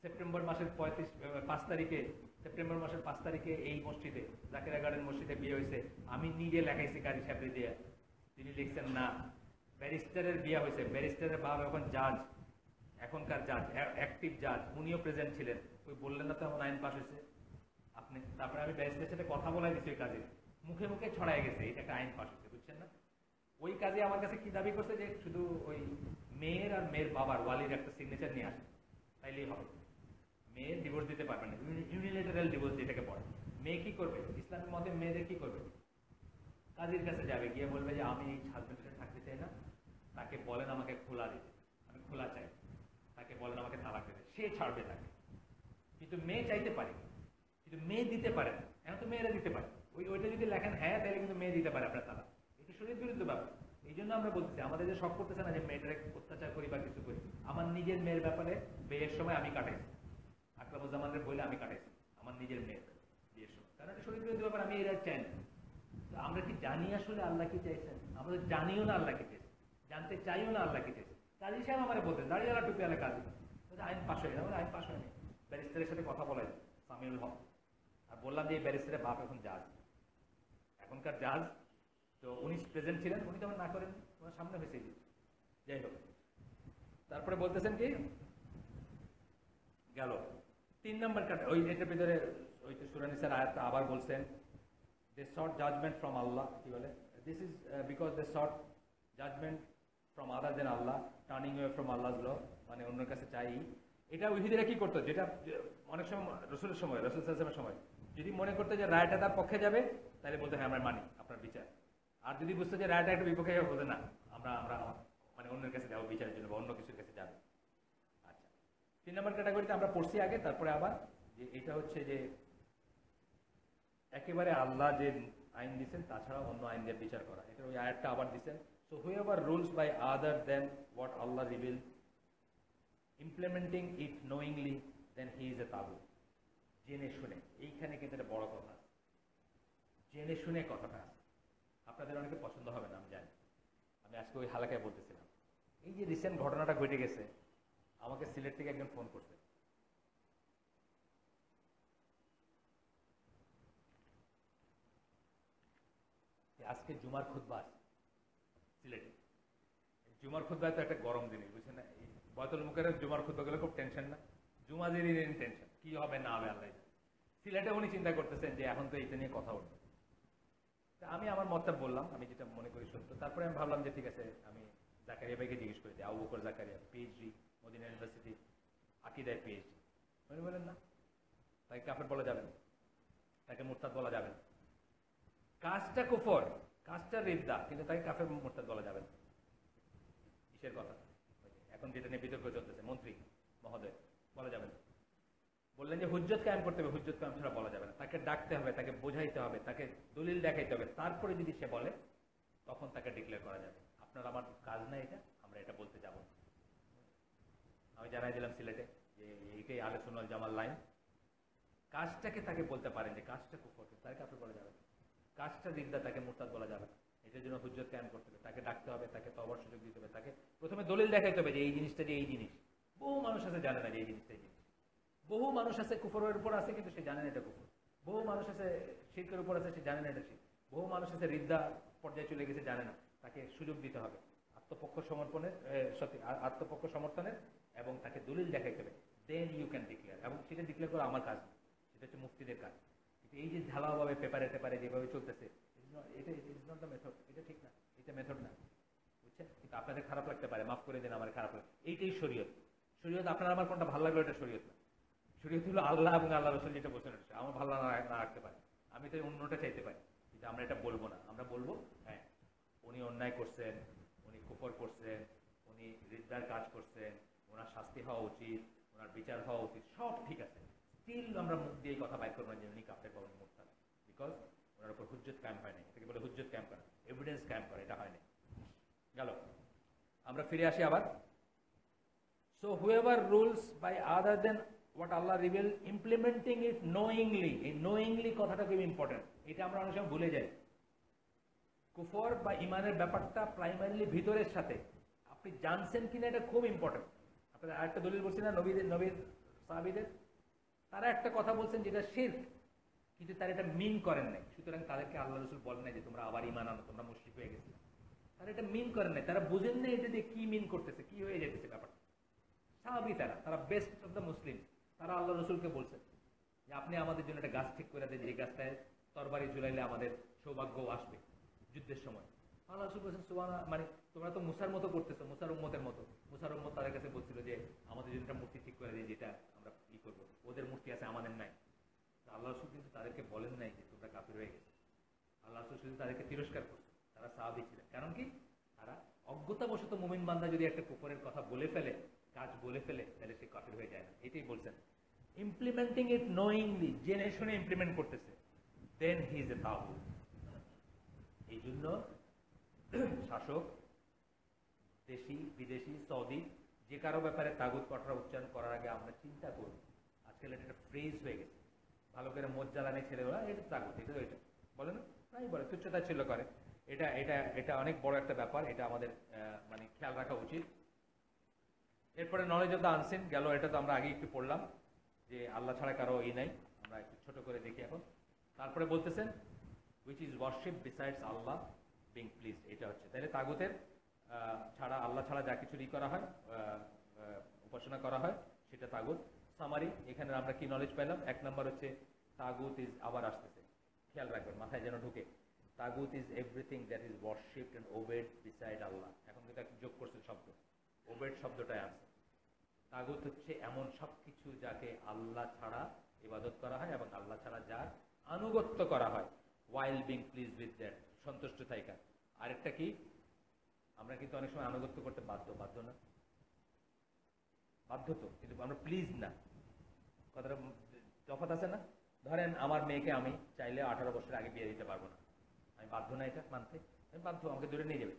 সেপ্টেম্বর মাসের 5 তারিখে, সেপ্টেম্বর মাসের 5 তারিখে এই মসজিদে, জাকিরা গার্ডেন মসজিদে বিয়ে হয়েছে, আমি নিজে লেখাইছি কাজী সাহেব দিয়ে, তিনি লিখছেন না। ব্যারিস্টারের বিয়ে হয়েছে, ব্যারিস্টারের বাপ এখন জাজ, এখনকার জাজ, অ্যাক্টিভ জাজ, উনিও প্রেজেন্ট ছিলেন। ওই বললেন না তো এমন আইন পাস হয়েছে আপনি। তারপরে আমি ব্যারিস্টারের সাথে কথা বলাই দিচ্ছি, ওই কাজে মুখে মুখে ছড়াই গেছে এটা একটা আইন পাস হয়েছে, বুঝছেন না? ওই কাজে আমার কাছে কি দাবি করছে যে শুধু ওই মেয়ের আর মেয়ের বাবার ওয়ালির একটা সিগনেচার নিয়ে আসে, তাইলেই হবে। মেয়ের ডিভোর্স দিতে পারবে না, ইউনিলেটারাল ডিভোর্স যেটাকে পড়ে। মেয়ে কি করবে ইসলামের মতে, মেয়েদের কি করবে? কাজীর কাছে যাবে, গিয়ে বলবে যে আমি এই হাজবেন্ডের সাথে থাকতে চাই না, তাকে বলেন আমাকে খোলা দিতে, আমি খোলা চাই, তাকে বলেন আমাকে তালাক দিতে, সে ছাড়বে তাকে। কিন্তু মেয়ে চাইতে পারে, কিন্তু মেয়ে দিতে পারে না। এখন তো মেয়েরা দিতে পারে, ওইটা যদি লেখেন হ্যাঁ, তাহলে কিন্তু মেয়ে দিতে পারে আপনার তালাক। এটা শরীর বিরুদ্ধ ব্যাপার। এই জন্য আমরা বলতেছি, আমাদের যে শখ করতেছে না যে মেয়েটাকে অত্যাচার করি বা কিছু করি। আমার নিজের মেয়ের ব্যাপারে বিয়ের সময় আমি কাটাইছি, আকরামুজ্জামানের বইলে আমি কাটাইছি আমার নিজের মেয়ের বিয়ের সময়, কারণ এটা শরীর বিরোধী ব্যাপার, আমি এরা চাই না। তো আমরা কি জানি আসলে আল্লাহ কি চাইছেন? আমরা জানিও না আল্লাহ কি চাইছেন, জানতে চাইও না আল্লাহ কি চাইছেন। কাজী সাহেব আমার বলতেন, দাঁড়িয়ে টুপিওয়ালা কাজী, আইন পাশ হয়ে গেল, আইন পাশ হয়নি। ব্যারিস্টারের সাথে কথা বলাই সামিউল হক, আর বললাম যে এই ব্যারিস্টারের বাপ এখন জাজ, এখনকার জাজ। তো উনি প্রেজেন্ট ছিলেন, উনি তো আমার না করেন, ওনার সামনে হয়েছে। যাই হোক, তারপরে বলতেছেন কি গেল 3 নম্বর কাটা, ওই এটার ভিতরে ওই সূরা নিসার আয়াতটা আবার বলছেন, they sought judgment from Allah, কি বলে, this is because they sought judgment from other than Allah, turning way from Allah's law, মানে অন্যের কাছে চাই। এটা ইহুদিরা কি করতো, যেটা অনেক সময় রসুলের সময়, রসুল সাল্লাল্লাহু সময় যদি মনে করতো যে রায়টা তার পক্ষে যাবে, তাহলে বলতে হ্যাঁ আমরা মানি আপনার বিচার। আর যদি বুঝতো যে রায়টা একটু বিপক্ষে যাবে, বলতে না, আমরা আমরা মানে অন্যের কাছে যাবো বিচারের জন্য বা অন্য কিছুর কাছে যাবে। আচ্ছা, 3 নম্বর ক্যাটাগরিতে আমরা পড়ছি আগে, তারপরে আবার যে এটা হচ্ছে যে একেবারে আল্লাহ যে আইন দিচ্ছেন তাছাড়া অন্য আইন দিয়ে বিচার করা, এটা ওই আয়াতটা আবার দিচ্ছেন। So whoever rules by other than what আল্লাহ reveal, implementing it knowingly, then he is a তাগুত। জেনে শুনে, এইখানে কিন্তু একটা বড় কথা, জেনে শুনে কথাটা আপনাদের অনেকে পছন্দ হবে না আমি জানি। আমি আজকে ওই হালাকায় বলতেছিলাম, এই যে রিসেন্ট ঘটনাটা ঘটে গেছে, আমাকে সিলেট থেকে একজন ফোন করছে, আজকে জুমার খুতবা সিলেটে। জুমার খুতবায় তো একটা গরম জিনিস, বুঝছেন না? বয়তুল মুকাররমের জুমার খুতবা গুলো খুব টেনশন না, জুমাদের টেনশন, কি হবে না হবে আল্লাহ। সিলেটে উনি চিন্তা করতেছেন যে এখন তো এইটা নিয়ে কথা উঠবে, আমি আমার মতটা বললাম, আমি যেটা মনে করি সত্য। তারপরে আমি ভাবলাম যে ঠিক আছে, আমি জাকারিয়া ভাইকে জিজ্ঞেস করি, Abu Bakr Zakaria, PhD, Medina University, আকিদায় পিএইচডি। উনি বলেন না, তাকে কাফের বলা যাবে না, তাকে মুরতাদ বলা যাবে না। কাজটা কুফর, কাজটা রিদ্দা, কিন্তু তাকে কাফের মুরতাদ বলা যাবে না। কিসের কথা? এখন যেটা নিয়ে বিতর্ক চলতেছে, মন্ত্রী মহোদয় বলা যাবে না। বললেন যে হুজ্জত কায়েম করতে হবে, হুজ্জত কায়েম ছাড়া বলা যাবে না। তাকে ডাকতে হবে, তাকে বোঝাইতে হবে, তাকে দলিল দেখাইতে হবে, তারপরে যদি সে বলে তখন তাকে ডিক্লেয়ার করা যাবে। আপনার আমার কাজ না এটা, আমরা এটা বলতে যাব না। আমি জানাই দিলাম সিলেটে যে এইটাই আহলে সুন্নাত ওয়াল জামার লাইন। কাজটাকে তাকে বলতে পারেন যে কাজটা কুফর, তাকে কাফের বলা যাবে না। কাজটা রিদ্দা, তাকে মুরতাদ বলা যাবে না। এটার জন্য হুজ্জত কায়েম করতে হবে, তাকে ডাকতে হবে, তাকে তওবার সুযোগ দিতে হবে, তাকে প্রথমে দলিল দেখাইতে হবে যে এই জিনিসটা যে এই জিনিস। বহু মানুষ আছে জানে না যে এই জিনিসটা এই জিনিস। বহু মানুষ আছে কুফরের উপর আছে কিন্তু সে জানে না এটা কুফর। বহু মানুষ আছে শিরকের উপর আছে, সে জানে না এটা শিরক। বহু মানুষ আছে রিদ্দা পর্যায়ে চলে গেছে, জানে না। তাকে সুযোগ দিতে হবে আত্মপক্ষ সমর্পণের, আত্মপক্ষ সমর্থনের, এবং তাকে দলিল দেখাইতে হবে। দেন ইউ ক্যান ডিক্লেয়ার, এবং সেটা ডিক্লেয়ার করা আমার কাজ না, সেটা হচ্ছে মুফতিদের কাজ। কিন্তু এই যে ঢালাওভাবে পেপারে টেপারে যেভাবে চলতেছে, এটা ইজ নট দ্য মেথড, এটা ঠিক না, এটা মেথড না, বুঝছেন? কিন্তু আপনাদের খারাপ লাগতে পারে, মাফ করে দিন, আমার খারাপ লাগে। এইটাই শরীয়ত। শরীয়ত আপনার আমার কোনটা ভালো লাগলো এটা শরীয়ত না। শরীয়ত হলো আল্লাহ এবং আল্লাহ রসুল যেটা বলছেন এটা আমার ভালো না রাখতে পারে, আমি তো অন্যটা চাইতে পারি, কিন্তু আমরা এটা বলবো না। আমরা বলবো হ্যাঁ, উনি অন্যায় করছেন, উনি কুফর করছেন, উনি রিদ্দার কাজ করছেন, ওনার শাস্তি হওয়া উচিত, ওনার বিচার হওয়া উচিত, সব ঠিক আছে। স্টিল আমরা মুখ দিয়ে কথা বাইর করবো না যে উনি কাফের বা উনি মুরতাদ, বিকজ ওনার উপর হুজ্জত কায়েম হয় নাই। এটাকে বলে হুজ্জত কায়েম করা, এভিডেন্স কায়েম করা, এটা হয় নাই। গেল, আমরা ফিরে আসি আবার। So whoever rules by other than what Allah revealed, implementing it knowingly, এই knowingly কথাটা খুব ইম্পর্টেন্ট। এটা আমরা অনেক সময় ভুলে যাই। কুফর বা ইমানের ব্যাপারটা প্রাইমারিলি ভিতরের সাথে, আপনি জানছেন কিনা এটা খুব ইম্পর্টেন্ট। আপনাদের আরেকটা দলিল বলছি না, নবীর সাহাবীদের, তারা একটা কথা বলছেন যেটা শিরক, কিন্তু তারা এটা মিন করেন নাই। সুতরাং তাদেরকে আল্লাহ রসুল বলেন নাই যে তোমরা আবার ইমান আনো, তোমরা মুশরিক হয়ে গেছিলে। তারা এটা মিন করেন নাই, তারা বুঝেন নাই এটা দিয়ে কি মিন করতেছে, কি হয়ে যেতেছে ব্যাপারটা। সাহাবী তারা বেস্ট অফ দ্য মুসলিম, তারা আল্লাহ রসুলকে বলছেন যে আপনি আমাদের জন্য একটা গাছ ঠিক করে দেন, যে গাছটায় তরবারি ঝুলাইলে আমাদের সৌভাগ্য আসবে যুদ্ধের সময়। আল্লাহ রসুল বলছেন সুবহানাল্লাহ, মানে তোমরা তো মুসার মতো করতেছো, মুসার উম্মতের মতো। মুসার উম্মত তাদের কাছে বলছিল যে আমাদের জন্য একটা মূর্তি ঠিক করে দিন, যেটা আমরা ই করবো, ওদের মূর্তি আছে আমাদের নাই। আল্লাহ রসুল কিন্তু তাদেরকে বলেন নাই যে তোমরা কাফির হয়ে গেছে। আল্লাহ রসুল শুধু তাদেরকে তিরস্কার করছে। তারা সাহাবী ছিলেন, কারণ কি তারা অজ্ঞতাবশত মুমিন বান্দা যদি একটা কুফরের কথা বলে ফেলে, কাজ বলে ফেলে, তাহলে সে কাফির হয়ে যায় না। এটাই বলছেন। ইমপ্লিমেন্টিং ইট নোয়িংলি, জেনে শুনে ইমপ্লিমেন্ট করতেছে, দেন হি ইজ এ তাগুত। এই জন্য শাসক, দেশি বিদেশি সৌদি, যে কারো ব্যাপারে তাগুত কথাটা উচ্চারণ করার আগে আমরা চিন্তা করব। আজকাল এটা একটা ফ্রেজ হয়ে গেছে, ভালো করে মোজ জ্বালানি ছেলেগুলা এটা তাগুত, এটা এটা বলে না, তাই বলে, তুচ্ছতা ছিল করে। এটা এটা এটা অনেক বড় একটা ব্যাপার, এটা আমাদের মানে খেয়াল রাখা উচিত। এরপরে নলেজ অফ দ্য আনসিন গেল, এটা তো আমরা আগে একটু পড়লাম যে আল্লাহ ছাড়া কারো ই নাই। আমরা একটু ছোট করে দেখি এখন। তারপরে বলতেছেন which is worship besides Allah being pleased, এটা হচ্ছে তাহলে তাগুতের ছাড়া, আল্লাহ ছাড়া যা কিছু ই করা হয়, উপাসনা করা হয়, সেটা তাগুত। সামারি, এখানে আমরা কি নলেজ পেলাম? এক নম্বর হচ্ছে তাগুত ইজ, আবার আসতেছে, খেয়াল রাখবেন মাথায় যেন ঢুকে, তাগুত is everything that is worshipped and obeyed beside Allah. এখন যেটা যোগ করছে শব্দ, ওবেড শব্দটাই আছে। তাগুত হচ্ছে এমন সবকিছু যাকে আল্লাহ ছাড়া ইবাদত করা হয় এবং আল্লাহ ছাড়া যার আনুগত্য করা হয়, ওয়াইল বিং প্লিজ উইথ দ্যাট, সন্তুষ্ট থাইকা। আরেকটা কি, আমরা কিন্তু অনেক সময় আনুগত্য করতে বাধ্য, বাধ্য না? বাধ্য তো, কিন্তু আমরা প্লিজ না। কথাটা তফাৎ আছে না? ধরেন আমার মেয়েকে আমি চাইলে 18 বছরের আগে বিয়ে দিতে পারবো না, আমি বাধ্য না এটা মানতে? আমি বাধ্য, আমাকে দূরে নিয়ে যাবে,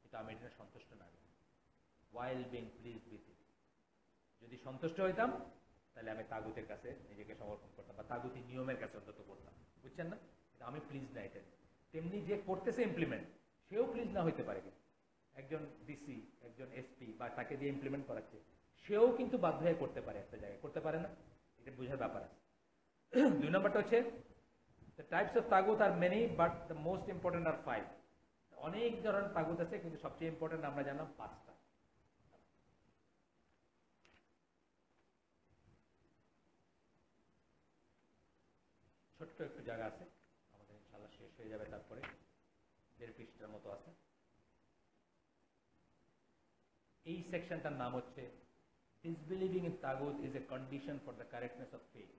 কিন্তু আমি এটা সন্তুষ্ট না। ওয়াইল বিং প্লিজ উইথ ইট, যদি সন্তুষ্ট হইতাম তাহলে আমি তাগুতের কাছে নিজেকে সমর্পণ করতাম, বা তাগুতি নিয়মের কাছে অন্তত করতাম, বুঝছেন না? আমি প্লিজ না এটা। তেমনি যে করতেছে ইমপ্লিমেন্ট, সেও প্লিজ না হইতে পারে। একজন ডিসি, একজন এসপি বা তাকে দিয়ে ইমপ্লিমেন্ট করাচ্ছে, সেও কিন্তু বাধ্য হয়ে করতে পারে, একটা জায়গায় করতে পারে না, এটা বোঝার ব্যাপার আছে। 2 নম্বরটা হচ্ছে দ্য টাইপস অফ তাগুত are many but the most important are 5। অনেক ধরনের তাগুত আছে, কিন্তু সবচেয়ে ইম্পর্টেন্ট আমরা জানলাম 5টা। ছোট্ট একটু জায়গা আছে, আমাদের ইনশাআল্লাহ শেষ হয়ে যাবে, তারপরে 1.5 পৃষ্ঠার মতো আছে। এই সেকশনটার নাম হচ্ছে ডিসবিলিভিং ইন তাগুত is a condition for the correctness of faith.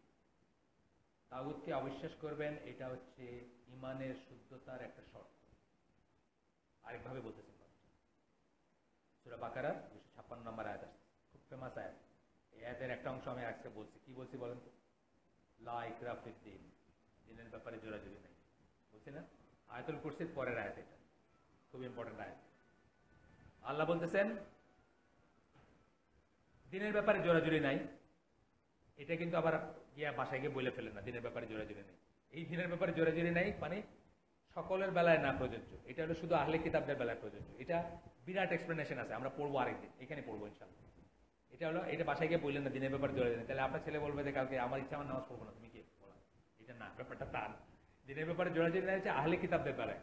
তাগুতকে অবিশ্বাস করবেন, এটা হচ্ছে ইমানের শুদ্ধতার একটা শর্ত। আরেকভাবে বলতেছেন সূরা বাকারার 256 নম্বর আয়াত আসছে, খুব ফেমাস আয়াত। এই আয়াতের একটা অংশ আমি আজকে বলছি, কি বলছি বলেন তো? লা ইকরাহ ফিদ্দীন, দিনের ব্যাপারে জোরাজুরি নাই, বলছি না? আয়াতুল কুরসির পরের আয়াত, এটা খুব ইম্পর্টেন্ট আয়াত। আল্লাহ বলতেছেন দিনের ব্যাপারে জোরাজুরি নাই। এটা কিন্তু আবার গিয়া বাসায় গিয়ে বলে ফেলেন না দিনের ব্যাপারে জোরাজুরি নেই। এই দিনের ব্যাপারে জোরাজুরি নাই মানে সকলের বেলায় না প্রযোজ্য, এটা হলো শুধু আহলে কিতাবদের বেলায় প্রযোজ্য। এটা বিরাট এক্সপ্লেনেশন আছে, আমরা পড়বো আরেকদিন, এখানে পড়বো ইনশাল্লাহ। এটা হলো, এটা বাসায় গিয়ে বললেন না দিনের ব্যাপারে জোরাজুরি নেই, তাহলে আপনার ছেলে বলবে যে কালকে আমার ইচ্ছা আমার নামাজ পড়বো না, তুমি কি বলা? এটা না, ব্যাপারটা তা না। দিনের ব্যাপারে জোরাজুরি নেই হচ্ছে আহলে কিতাবদের বেলায়।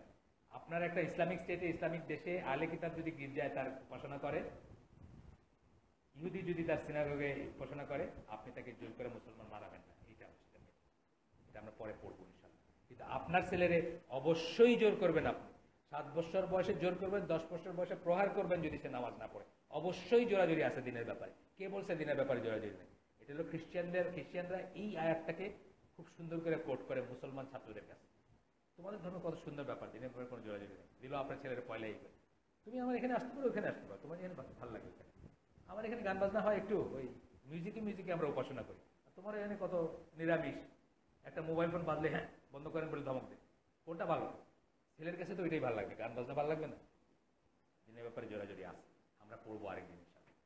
আপনার একটা ইসলামিক স্টেটে, ইসলামিক দেশে আহলে কিতাব যদি গির্জায় তার উপাসনা করে, ইহুদি যদি তার সিনাগোগে উপাসনা করে, আপনি তাকে জোর করে মুসলমান মানাবেন না। এটা আমরা পরে পড়বো ইনশাল্লাহ। কিন্তু আপনার ছেলেরে অবশ্যই জোর করবেন, আপনি 7 বছর বয়সে জোর করবেন, 10 বছর বয়সে প্রহার করবেন যদি সে নামাজ না পড়ে। অবশ্যই জোরাজুরি আছে দিনের ব্যাপারে। কে বলছে দিনের ব্যাপারে জোরাজুরি নেই? এটা হলো খ্রিস্টিয়ানরা এই আয়াতটাকে খুব সুন্দর করে কোট করে মুসলমান ছাত্রদের কাছে। তোমাদের ধর্ম কত সুন্দর ব্যাপার, দিনের ব্যাপারে কোনো জোরাজুরি নেই, দিল আপনার ছেলের পয়লাই করে। তুমি আমার এখানে আসতে পারো, ওখানে আসতে পারো, তোমার এখানে ভালো লাগে ওখানে। আমার এখানে গান বাজনা হয় একটু, ওই মিউজিকে আমরা উপাসনা করি। তোমার এখানে কত নিরামিষ, একটা মোবাইল ফোন বাজলে হ্যাঁ বন্ধ করেন বলে ধমক দেয়। কোনটা ভালো? ছেলের কাছে তো ওইটাই ভালো লাগবে, গান বাজনা ভালো লাগবে না। দিনের ব্যাপারে জোরাজোরি আছে, আমরা পড়বো আরেকদিন ইনশাআল্লাহ।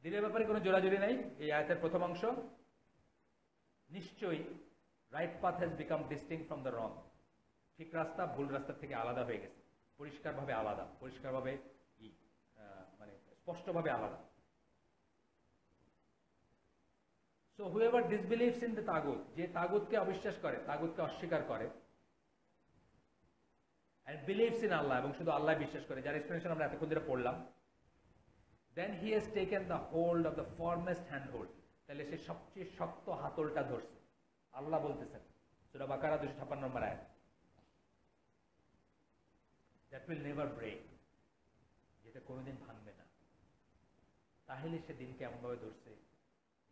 দিনের ব্যাপারে কোনো জোরাজোরি নাই। এই আয়াতের প্রথম অংশ, নিশ্চয়ই right path has become distinct from the wrong. ঠিক রাস্তা ভুল রাস্তার থেকে আলাদা হয়ে গেছে, পরিষ্কারভাবে আলাদা, পরিষ্কারভাবে মানে স্পষ্টভাবে আলাদা। সো হুএভার ডিসবিলিভস ইন দ্য তাগুত, যে তাগুতকে অবিশ্বাস করে, তাগুতকে অস্বীকার করে, and believes in Allah, এবং শুধু আল্লাহ বিশ্বাস করে, যার এক্সপ্লেনেশন আমরা এতক্ষণ ধরে পড়লাম, then he has taken the hold of the firmest handhold, তাহলে সে সবচেয়ে শক্ত হাতলটা ধরছে। আল্লাহ বলতেছেন সূরা বাকারা 256 নম্বর আয়াত, that will never break, যেটা কোনোদিন ভাঙবে না। তাহলে সে দিনকে এমনভাবে ধরছে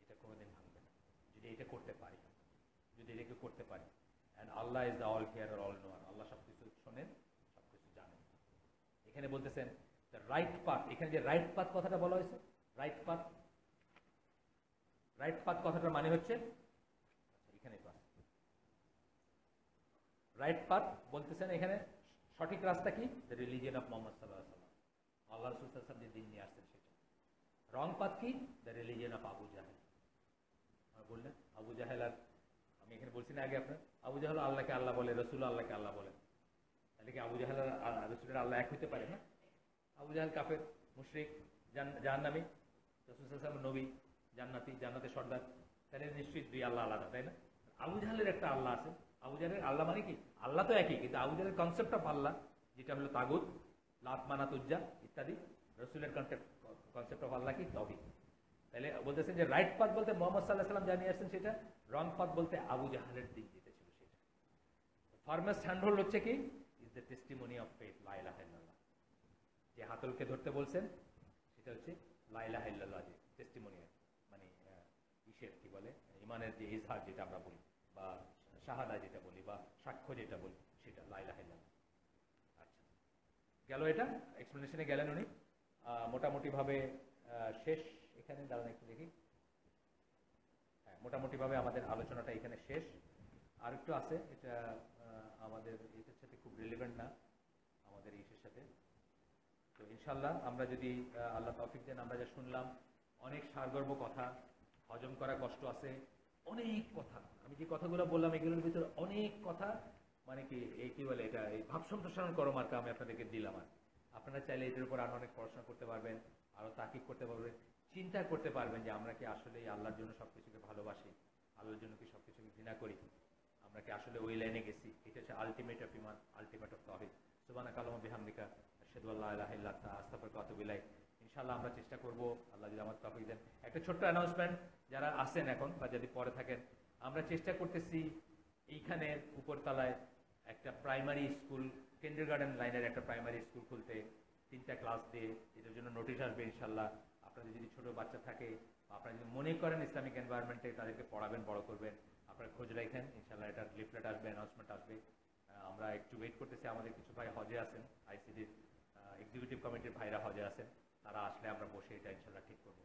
এটা কোনোদিন ভাঙবে না, যদি এটা করতে পারি, যদি এটাকে করতে পারি। And Allah is the all hearer all knower, Allah সবকিছু শোনেন, সবকিছু জানেন। এখানে বলতেছেন দ্য রাইট পাথ, এখানে যে রাইট পাথ কথাটা বলা হয়েছে, রাইট পাথ, রাইট পাথ কথাটার মানে হচ্ছে, এখানে রাইট পাথ বলতেছেন এখানে সঠিক রাস্তা কি? দ্য রিলিজিয়ন অফ মোহাম্মদ সাল্লাল্লাহু আলাইহি ওয়াসাল্লাম, আল্লাহ রাসূল সাল্লাল্লাহু আলাইহি ওয়াসাল্লাম যে দিন নিয়ে আসছেন সেটা। রং পাথ কি? দ্য রিলিজিয়ন অফ আবু জাহেল। বললেন আবু জাহেল, আর আমি এখানে বলছি না আগে আপনার, আবু জাহেল আল্লাহকে আল্লাহ বলে, রসুল আল্লাহকে আল্লাহ বলেন, তাহলে কি আবু জাহেল আর রসুলের আল্লাহ এক হইতে পারে না? আবু জাহেল কাফের, মুশরিক, জাহান্নামী, রসুল সাল্লাল্লাহু আলাইহি ওয়াসাল্লাম নবী, জান্নাতি, জান্নাতের সর্দার, তাহলে নিশ্চয়ই দুই আল্লাহ আলাদা, তাই না? আবু জাহেলের একটা আল্লাহ আছে। আবু জাহেলের আল্লাহ মানে কি? আল্লাহ তো একই, কিন্তু আবু জাহেলের কনসেপ্ট অফ আল্লাহ যেটা হলো তাগুত, লাত মানাত উজ্জা ইত্যাদি। রসুলের কনসেপ্ট অফ আল্লাহ কি? তৌহিদ। তাহলে বলতেছেন যে রাইট পাথ বলতে মোহাম্মদ সাল্লাল্লাহু আলাইহি ওয়াসাল্লাম জানিয়ে আসছেন সেটা, রং পাথ বলতে আবু জাহেলের দিন যেটা ছিল সেটা। ফার্মেস্ট হ্যান্ডহোল্ড হচ্ছে কি? Is the testimony of faith, লা ইলাহা ইল্লাল্লাহ। যে হাতলকে ধরতে বলছেন সেটা হচ্ছে লা ইলাহা ইল্লাল্লাহ, যে টেস্টিমনি, মানে ইসের কি বলে, ইমানের যে ইজহার যেটা আমরা বলি, বা শাহাদা যেটা বলি, বা সাক্ষ্য যেটা বলি, সেটা লা ইলাহা ইল্লাল্লাহ। আচ্ছা, গেল এটা, এক্সপ্লেনেশনে গেলেন উনি। মোটামুটিভাবে শেষ এখানে, দাঁড়ান একটু দেখি। হ্যাঁ, মোটামুটিভাবে আমাদের আলোচনাটা এখানে শেষ। আর একটু আছে, এটা আমাদের এটার সাথে খুব রিলেভেন্ট না, আমাদের ইসের সাথে। তো ইনশাল্লাহ আমরা যদি আল্লাহ তৌফিক দেন, আমরা যা শুনলাম অনেক সারগর্ভ কথা, হজম করা কষ্ট আছে, অনেক কথা। আমি যে কথাগুলো বললাম এগুলোর ভিতরে অনেক কথা, মানে কি এই কি বলে এটা, এই ভাব সম্প্রসারণ করো মার্কা আমি আপনাদেরকে দিলাম। আর আপনারা চাইলে এটার উপর আরো অনেক পড়াশোনা করতে পারবেন, আরো তাকিদ করতে পারবেন, চিন্তা করতে পারবেন যে আমরা কি আসলে আল্লাহর জন্য সবকিছুকে ভালোবাসি, আল্লাহর জন্য কি সবকিছুকে ঘৃণা করি, আমরা কি আসলে ওই লাইনে গেছি। এটা হচ্ছে আলটিমেট অফ ইমান, আলটিমেট অফ তাওহীদ। সুবহানাকা আল্লাহুম্মা বিহামদিকা আশহাদু আল্লা ইলাহা ইল্লা আনতা আস্তাগফিরুকা ওয়া আতুবু ইলাইক। ইনশাআল্লাহ আমরা চেষ্টা করব, আল্লাহ যদি আমাদের তৌফিক দেন। একটা ছোট্ট অ্যানাউন্সমেন্ট, যারা আছেন এখন বা যদি পরে থাকেন, আমরা চেষ্টা করতেছি এইখানে উপরতলায় একটা প্রাইমারি স্কুল, কিন্ডারগার্টেন লাইনের একটা প্রাইমারি স্কুল খুলতে 3টা ক্লাস দিয়ে, এটার জন্য নোটিশ আসবে ইনশাল্লাহ। আপনাদের যদি ছোট বাচ্চা থাকে, আপনারা যদি মনে করেন ইসলামিক এনভায়রনমেন্টে তাদেরকে পড়াবেন, বড় করবেন, আপনারা খোঁজ রাখেন, ইনশাল্লাহ এটার লিফলেট আসবে, অ্যানাউন্সমেন্ট আসবে। আমরা একটু ওয়েট করতেছি, আমাদের কিছু ভাই হজে আছেন, আইসিডির এক্সিকিউটিভ কমিটির ভাইরা হজে আছেন, তারা আসলে আমরা বসে এটা ইনশাল্লাহ ঠিক করবো।